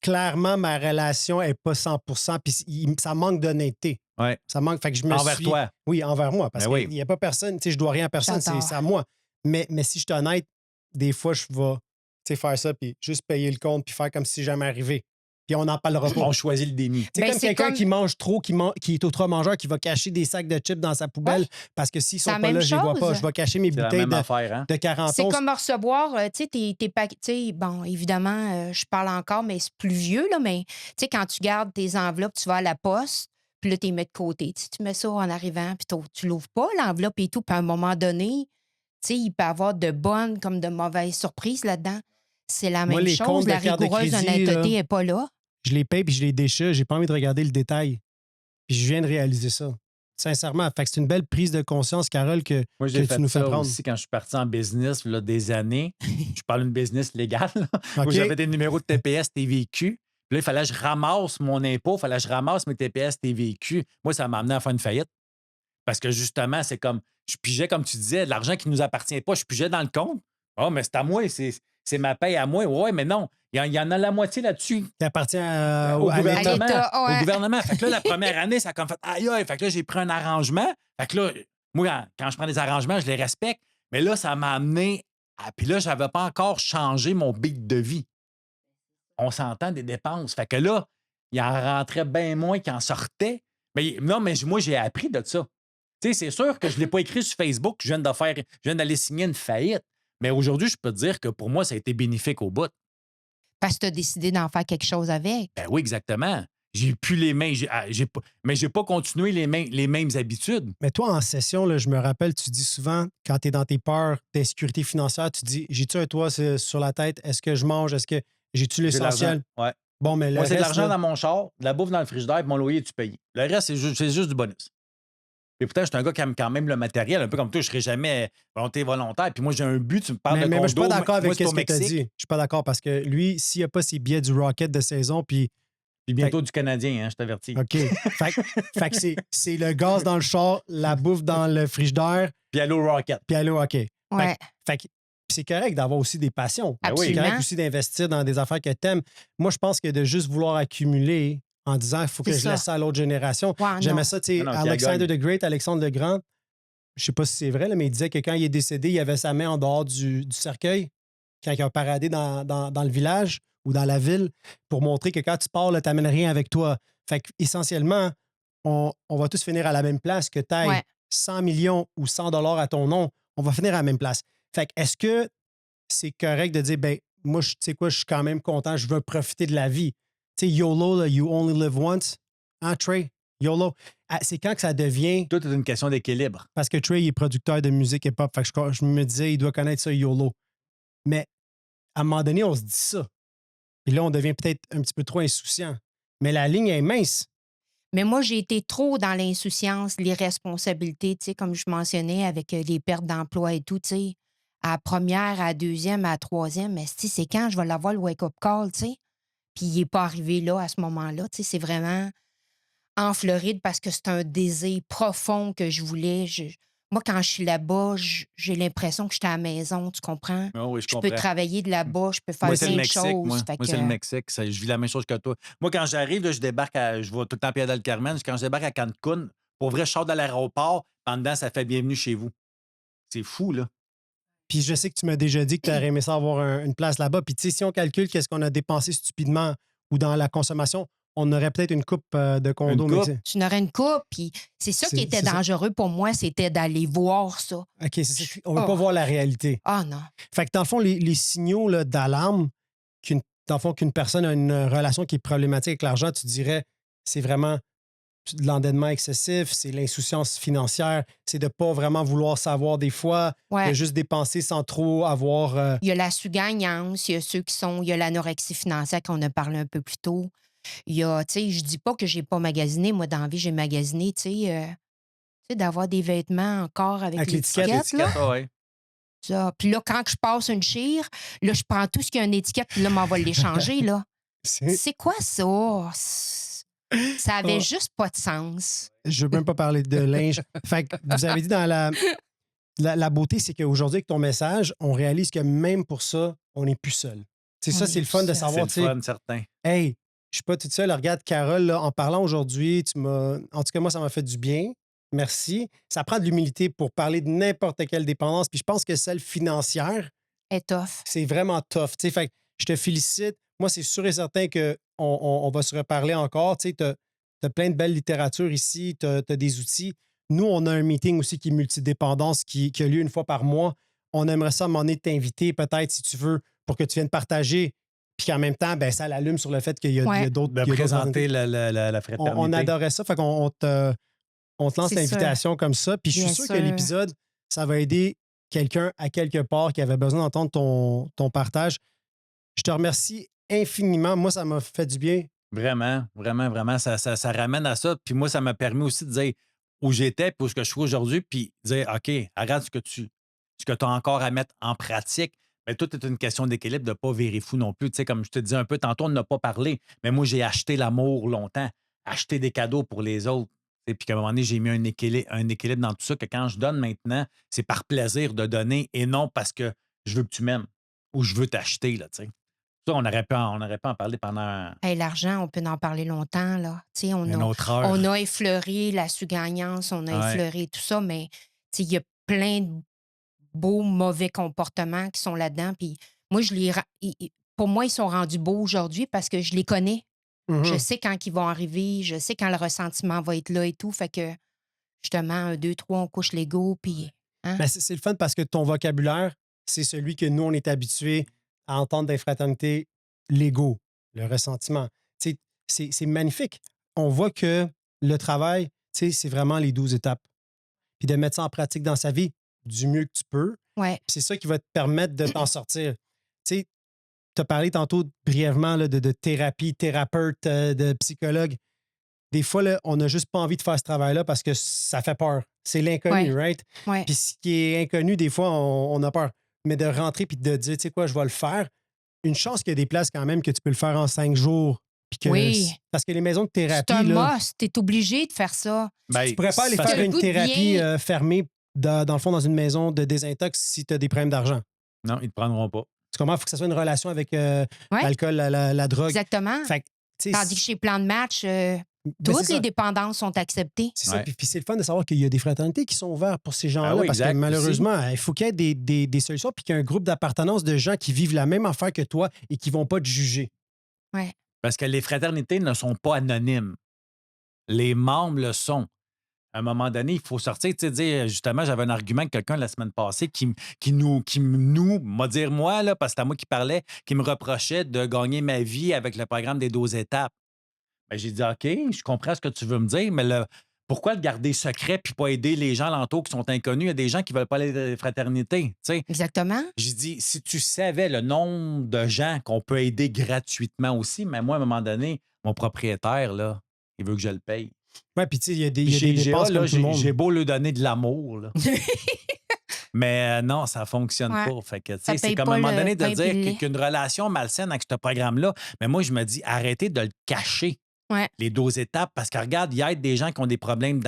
clairement, ma relation n'est pas 100%, puis ça manque d'honnêteté. Ouais. Ça manque, fait que je me Envers suis... toi. Oui, envers moi, parce Ben oui. qu'il n'y a pas personne, tu sais, je dois rien à personne, J'adore. c'est à moi. Mais si je suis honnête, des fois, je vais, tu sais, faire ça, puis juste payer le compte, puis faire comme si jamais arrivé. Puis on n'en parlera pas. On choisit le déni. C'est Ben, comme c'est quelqu'un comme- qui mange trop, qui est ultra-mangeur, qui va cacher des sacs de chips dans sa poubelle parce que s'ils C'est sont la pas là, même je les vois pas. chose. Je vais cacher mes C'est la bouteilles même affaire, hein? de 40 C'est onces. comme recevoir, tu sais, tes paquets. Tu sais, bon, évidemment, je parle encore, mais c'est plus vieux, là, mais tu sais, quand tu gardes tes enveloppes, tu vas à la poste, puis là, tu les mets de côté. Tu mets ça en arrivant, puis tu l'ouvres pas, l'enveloppe et tout. Puis à un moment donné, tu sais, il peut y avoir de bonnes comme de mauvaises surprises là-dedans. C'est la Moi, même les chose. comptes de La carte de rigoureuse crédit, honnêteté là, n'est pas là. Je les paye puis je les déchire. J'ai pas envie de regarder le détail. Puis je viens de réaliser ça. Sincèrement. Fait que c'est une belle prise de conscience, Carole, que Moi, j'ai tu fait nous fais ça prendre. aussi quand je suis parti en business, là, des années. Je parle d'une business légale, là, OK? où j'avais des numéros de TPS, TVQ. Puis là, il fallait que je ramasse mon impôt, il fallait que je ramasse mes TPS, TVQ. Moi, ça m'a amené à faire une faillite. Parce que justement, c'est comme, je pigeais, comme tu disais, de l'argent qui ne nous appartient pas, je pigeais dans le compte. Oh, mais c'est à moi, c'est ma paye à moi. Ouais, mais non, il y en a la moitié là-dessus. Qui appartient Au à gouvernement. l'État, ouais. Au gouvernement. Fait que là, la première année, ça a comme fait aïe, aïe. Fait que là, j'ai pris un arrangement. Fait que là, moi, quand je prends des arrangements, je les respecte. Mais là, ça m'a amené à. Puis là, je n'avais pas encore changé mon beat de vie. On s'entend des dépenses. Fait que là, il en rentrait bien moins qu'il en sortait. Mais non, mais moi, j'ai appris de ça. Tu sais, c'est sûr que je ne l'ai pas écrit sur Facebook. Je viens d'aller signer une faillite. Mais aujourd'hui, je peux te dire que pour moi, ça a été bénéfique au bout. Parce que tu as décidé d'en faire quelque chose avec. Ben oui, exactement. J'ai plus les mêmes. Mais j'ai pas continué les mêmes habitudes. Mais toi, en session, là, je me rappelle, tu dis souvent, quand tu es dans tes peurs d'insécurité financière, tu dis j'ai-tu un toit sur la tête? Est-ce que je mange? Est-ce que j'ai-tu J'ai de l'argent. l'essentiel? Ouais. Bon, mais le Moi, c'est de reste, l'argent là, dans mon char, de la bouffe dans le frigidaire, puis mon loyer, tu payes. Le reste, c'est juste du bonus. Et pourtant, je suis un gars qui aime quand même le matériel, un peu comme toi, je ne serai jamais volontaire. Puis moi, j'ai un but, tu me parles de mais condo. moi, je suis pas d'accord avec moi, c'est ce au que tu as Mexique, dit. Je suis pas d'accord parce que lui, s'il n'y a pas ses billets du Rocket de saison, puis Puis bientôt du Canadien, hein, je t'avertis. OK. fait que c'est le gaz dans le char, la bouffe dans le frigidaire, Puis allô Rocket. puis aller au hockey. Ouais. Fait que c'est correct d'avoir aussi des passions. Ben oui. C'est correct Absolument. aussi d'investir dans des affaires que tu aimes. Moi, je pense que de juste vouloir accumuler en disant il faut que C'est je ça. laisse ça à l'autre génération. Ouais, J'aimais non. ça, tu sais, Non, non, qui Alexander gagne. the Great, Alexandre le Grand, je sais pas si c'est vrai, là, mais il disait que quand il est décédé, il avait sa main en dehors du cercueil, quand il a paradé dans le village ou dans la ville, pour montrer que quand tu pars, tu n'amènes rien avec toi. Fait qu'essentiellement, on va tous finir à la même place, que tu ailles Ouais. 100 millions ou 100 $ à ton nom, on va finir à la même place. Fait que est-ce que c'est correct de dire, ben moi, tu sais quoi, je suis quand même content, je veux profiter de la vie. Tu sais, YOLO, là, you only live once. Hein, Trey? YOLO. Ah, c'est quand que ça devient... Tout est une question d'équilibre. Parce que Trey, il est producteur de musique hip-hop. Fait que je me disais, il doit connaître ça, YOLO. Mais à un moment donné, on se dit ça. Et là, on devient peut-être un petit peu trop insouciant. Mais la ligne est mince. Mais moi, j'ai été trop dans l'insouciance, l'irresponsabilité, tu sais, comme je mentionnais, avec les pertes d'emploi et tout, tu sais. À la première, à la deuxième, à la troisième, mais c'est quand je vais l'avoir le wake-up call, tu sais. Puis il n'est pas arrivé là, à ce moment-là, tu sais. C'est vraiment en Floride parce que c'est un désir profond que je voulais. Moi, quand je suis là-bas, j'ai l'impression que j'étais à la maison, tu comprends? Ah oui, je Je comprends. peux travailler de là-bas, je peux faire Moi, c'est le plein de Mexique, choses. moi. Fait Moi, que, c'est le Mexique. Je vis la même chose que toi. Moi, quand j'arrive, là, je vais tout le temps à Playa del Carmen. Quand je débarque à Cancun, pour vrai, je sors de l'aéroport, en dedans, ça fait bienvenue chez vous. C'est fou, là. Puis je sais que tu m'as déjà dit que tu aurais aimé ça avoir une place là-bas. Puis tu sais, si on calcule qu'est-ce qu'on a dépensé stupidement ou dans la consommation, on aurait peut-être une coupe de condo. Une mais coupe? tu sais- tu n'aurais une coupe, puis c'est ça qui était c'est ça. dangereux pour moi, c'était d'aller voir ça. OK, c'est ça. On ne veut Oh. pas voir la réalité. Ah non. Fait que dans le fond, les signaux là, d'alarme qu'une personne a une relation qui est problématique avec l'argent, tu dirais, c'est vraiment de l'endettement excessif, c'est l'insouciance financière, c'est de ne pas vraiment vouloir savoir des fois, Ouais. de juste dépenser sans trop avoir... Il y a la sous-gagnance, il y a ceux qui sont. Il y a l'anorexie financière qu'on a parlé un peu plus tôt. Il y a, tu sais, je dis pas que j'ai pas magasiné. Moi, dans la vie, j'ai magasiné, tu sais, d'avoir des vêtements encore avec Avec l'étiquette, l'étiquette, là. Ah ouais. Ça. Puis là, quand je passe une chire, là, je prends tout ce qui a une étiquette, puis là, m'en va l'échanger, là. C'est quoi ça? Ça avait Oh. juste pas de sens. Je veux même pas parler de linge. Fait que vous avez dit dans la beauté, c'est qu'aujourd'hui, avec ton message, on réalise que même pour ça, on n'est plus seul. C'est ça, On c'est est le fun de tout seul. savoir, C'est tu le sais, fun, certain. hey, je suis pas toute seule. Regarde, Carole, là, en parlant aujourd'hui, en tout cas, moi, ça m'a fait du bien. Merci. Ça prend de l'humilité pour parler de n'importe quelle dépendance. Puis je pense que celle financière, Est tough. c'est vraiment tough. Tu sais, fait que je te félicite. Moi, c'est sûr et certain qu'on va se reparler encore. Tu sais, t'as plein de belles littératures ici, t'as des outils. Nous, on a un meeting aussi qui est multidépendance qui a lieu une fois par mois. On aimerait ça m'en est t'inviter, peut-être, si tu veux, pour que tu viennes partager. Puis qu'en même temps, ben, ça l'allume sur le fait qu'il y a Ouais. d'autres. De il y a d'autres présenter fraternité. la On fraternité. adorait ça. Fait qu'on on te lance C'est sûr. l'invitation comme ça. Puis je suis Bien sûr que sûr. l'épisode, ça va aider quelqu'un à quelque part qui avait besoin d'entendre ton partage. Je te remercie infiniment. Moi, ça m'a fait du bien. Vraiment, vraiment, vraiment, ça ramène à ça. Puis moi, ça m'a permis aussi de dire où j'étais, puis où ce que je suis aujourd'hui, puis dire, OK, regarde ce que tu as encore à mettre en pratique. Mais tout est une question d'équilibre, de ne pas virer fou non plus. Tu sais, comme je te disais un peu tantôt, on n'a pas parlé, mais moi, j'ai acheté l'amour longtemps, acheté des cadeaux pour les autres. Et puis qu'à un moment donné, j'ai mis un équilibre dans tout ça, que quand je donne maintenant, c'est par plaisir de donner et non parce que je veux que tu m'aimes ou je veux t'acheter, là, tu sais. Ça, on aurait pu en parler pendant Hey, l'argent, on peut en parler longtemps, là. Tu sais, une autre heure. on a effleuré la sous-gagnance, on a Ouais. effleuré tout ça, mais tu sais, il y a plein de beaux, mauvais comportements qui sont là-dedans. Puis moi, pour moi, ils sont rendus beaux aujourd'hui parce que je les connais. Je Mhm. sais quand ils vont arriver, je sais quand le ressentiment va être là et tout. Fait que, justement, 1, 2, 3, on couche l'ego, puis... Hein? Mais c'est le fun parce que ton vocabulaire, c'est celui que nous, on est habitués à entendre des fraternités, l'ego, le ressentiment. Tu sais, c'est magnifique. On voit que le travail, tu sais, c'est vraiment les 12 étapes. Puis de mettre ça en pratique dans sa vie du mieux que tu peux. Ouais. Puis c'est ça qui va te permettre de t'en sortir. Tu sais, tu as parlé tantôt brièvement là, de thérapie, thérapeute, de psychologue. Des fois, là, on n'a juste pas envie de faire ce travail-là parce que ça fait peur. C'est l'inconnu, Ouais. right? Ouais. Puis ce qui est inconnu, des fois, on a peur. Mais de rentrer puis de dire, tu sais quoi, je vais le faire. Une chance qu'il y a des places quand même que tu peux le faire en 5 jours. Puis que, Oui. Parce que les maisons de C'est thérapie, un là, must. T'es obligé de faire ça. Ben, tu pourrais pas aller parce faire que- une le goût de thérapie bien- fermée dans le fond dans une maison de désintox si tu as des problèmes d'argent. non, ils ne te prendront pas. Tu comprends? Il faut que ça soit une relation avec Ouais. l'alcool, la drogue. Exactement. Fait que, tu sais, Tandis que chez Plan de Match, ben, toutes c'est les ça. dépendances sont acceptées. C'est ça. Ouais. Puis c'est le fun de savoir qu'il y a des fraternités qui sont ouvertes pour ces gens-là Ah oui, parce exact, que aussi. malheureusement, il faut qu'il y ait des solutions puis qu'il y ait un groupe d'appartenance de gens qui vivent la même affaire que toi et qui vont pas te juger. Ouais. Parce que les fraternités ne sont pas anonymes. Les membres le sont. À un moment donné, il faut sortir. Tu sais, dire, justement, j'avais un argument avec quelqu'un la semaine passée m'a dire moi, là, parce que c'est à moi qui parlait, qui me reprochait de gagner ma vie avec le programme des 12 étapes. Ben, j'ai dit, OK, je comprends ce que tu veux me dire, mais pourquoi le garder secret puis pas aider les gens alentours qui sont inconnus? Il y a des gens qui veulent pas aller dans les fraternités. Tu sais. Exactement. J'ai dit, si tu savais le nombre de gens qu'on peut aider gratuitement aussi, mais moi, à un moment donné, mon propriétaire, là, il veut que je le paye. Ouais, puis tu sais, il y a des Puis dépenses là, comme tout le monde. j'ai beau lui donner de l'amour, là. Mais non, ça fonctionne Ouais. pas. Fait que, tu Ça sais, c'est paye comme à un pas moment le donné de pain puis le dire lait. qu'une relation malsaine avec ce programme-là, mais moi, je me dis, arrêtez de le cacher, Ouais. les 12 étapes, parce que regarde, il y a des gens qui ont des problèmes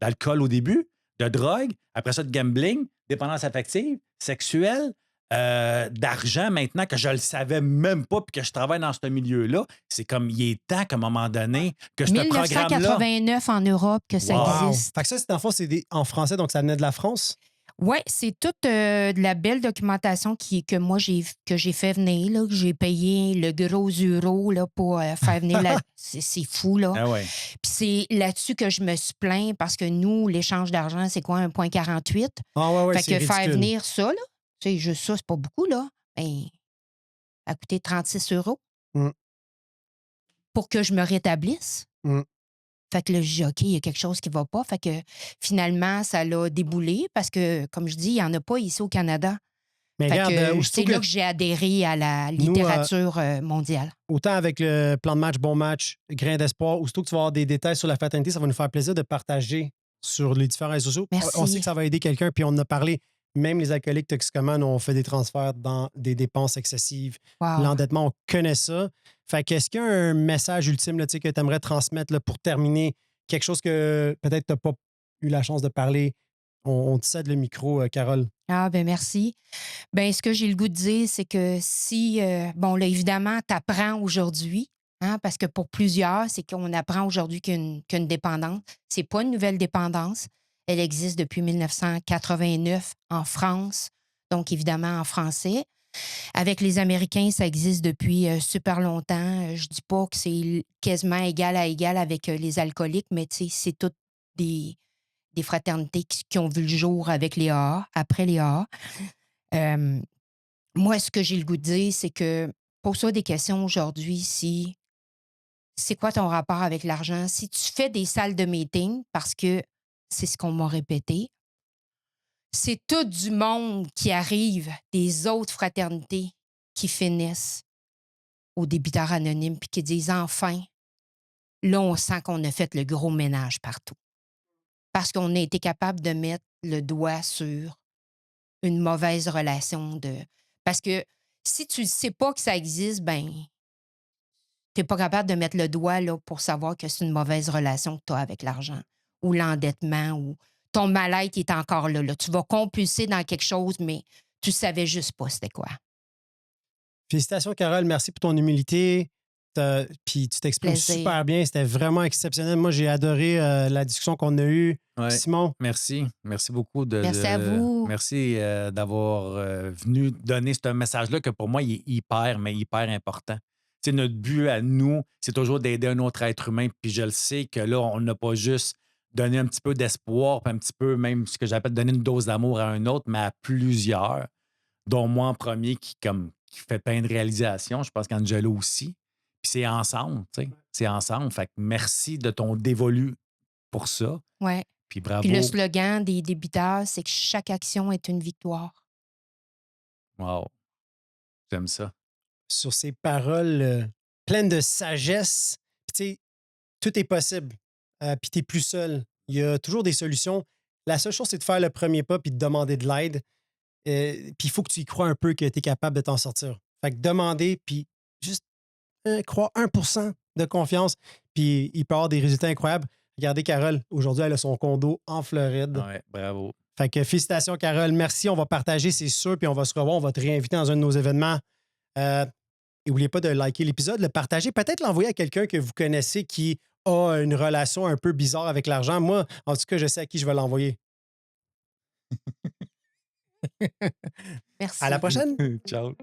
d'alcool au début, de drogue, après ça, de gambling, dépendance affective, sexuelle, d'argent maintenant que je le savais même pas puis que je travaille dans ce milieu-là. C'est comme, il est temps qu'à un moment donné, que ce programme-là... 1989 en Europe que ça Wow. existe. Fait que ça, c'est dans le fond, c'est en français, donc ça venait de la France. Oui, c'est toute de la belle documentation que moi j'ai fait venir, là, que j'ai payé le gros euro là, pour faire venir c'est fou, là. Ah ouais. Puis c'est là-dessus que je me suis plaint parce que nous, l'échange d'argent, c'est quoi, 1,48? Ah ouais, Fait c'est que faire ridicule. venir ça, là, tu sais, juste ça, c'est pas beaucoup, là. Ben, ça a coûté 36 euros Mm. pour que je me rétablisse. Mm. Fait que là, j'ai dit, OK, il y a quelque chose qui va pas. Fait que finalement, ça l'a déboulé parce que, comme je dis, il n'y en a pas ici au Canada. Mais Fait regarde, que aussitôt c'est là que j'ai adhéré à la Nous, littérature mondiale. autant avec le plan de match, bon match, grain d'espoir, aussitôt que tu vas avoir des détails sur la fraternité, ça va nous faire plaisir de partager sur les différents réseaux sociaux. Merci. On sait que ça va aider quelqu'un, puis on en a parlé. Même les alcooliques toxicomanes ont fait des transferts dans des dépenses excessives. Wow. L'endettement, on connaît ça. Fait qu'est-ce qu'il y a un message ultime là, tu sais, que tu aimerais transmettre là, pour terminer? Quelque chose que peut-être tu n'as pas eu la chance de parler. on te cède le micro, Carole. Ah, ben merci. Ben ce que j'ai le goût de dire, c'est que si, bon, là, évidemment, tu apprends aujourd'hui, hein, parce que pour plusieurs, c'est qu'on apprend aujourd'hui qu'une dépendance, c'est pas une nouvelle dépendance. Elle existe depuis 1989 en France, donc évidemment en français. Avec les Américains, ça existe depuis super longtemps. Je dis pas que c'est quasiment égal à égal avec les alcooliques, mais tu sais, c'est toutes des fraternités qui ont vu le jour avec les AA, après les AA. Euh, Moi, ce que j'ai le goût de dire, c'est que pose-toi des questions aujourd'hui si c'est quoi ton rapport avec l'argent? Si tu fais des salles de meeting, parce que c'est ce qu'on m'a répété, c'est tout du monde qui arrive des autres fraternités qui finissent aux débiteurs anonymes puis qui disent enfin, là, on sent qu'on a fait le gros ménage partout. Parce qu'on a été capable de mettre le doigt sur une mauvaise relation de. Parce que si tu ne sais pas que ça existe, ben, tu n'es pas capable de mettre le doigt là, pour savoir que c'est une mauvaise relation que tu as avec l'argent ou l'endettement ou ton mal-être est encore là. Tu vas compulser dans quelque chose, mais tu ne savais juste pas c'était quoi. Félicitations, Carole. Merci pour ton humilité. Puis tu t'exprimes Plaisir. super bien. C'était vraiment exceptionnel. Moi, j'ai adoré la discussion qu'on a eue. Ouais. Simon, Merci. Merci beaucoup. Merci à vous. Merci d'avoir venu donner ce message-là que pour moi, il est hyper, mais hyper important. Tu sais, notre but à nous, c'est toujours d'aider un autre être humain. Puis je le sais que là, on n'a pas juste donné un petit peu d'espoir, puis un petit peu, même ce que j'appelle donner une dose d'amour à un autre, mais à plusieurs, dont moi en premier qui fait plein de réalisations. Je pense qu'Angelo aussi. Puis c'est ensemble, tu sais. C'est ensemble. Fait que merci de ton dévolu pour ça. Ouais. Puis bravo. Puis le slogan des débiteurs, c'est que chaque action est une victoire. Wow. J'aime ça. sur ces paroles pleines de sagesse, puis tu sais, tout est possible. Puis tu n'es plus seul. Il y a toujours des solutions. La seule chose, c'est de faire le premier pas puis de demander de l'aide. Puis il faut que tu y crois un peu que tu es capable de t'en sortir. Fait que demander, puis juste croire 1% de confiance, puis il peut avoir des résultats incroyables. Regardez, Carole, aujourd'hui, elle a son condo en Floride. Ouais, bravo. Fait que félicitations, Carole. Merci. On va partager, c'est sûr, puis on va se revoir. On va te réinviter dans un de nos événements. Et n'oubliez pas de liker l'épisode, le partager, peut-être l'envoyer à quelqu'un que vous connaissez qui a une relation un peu bizarre avec l'argent. Moi, en tout cas, je sais à qui je vais l'envoyer. Merci. À la prochaine! Ciao.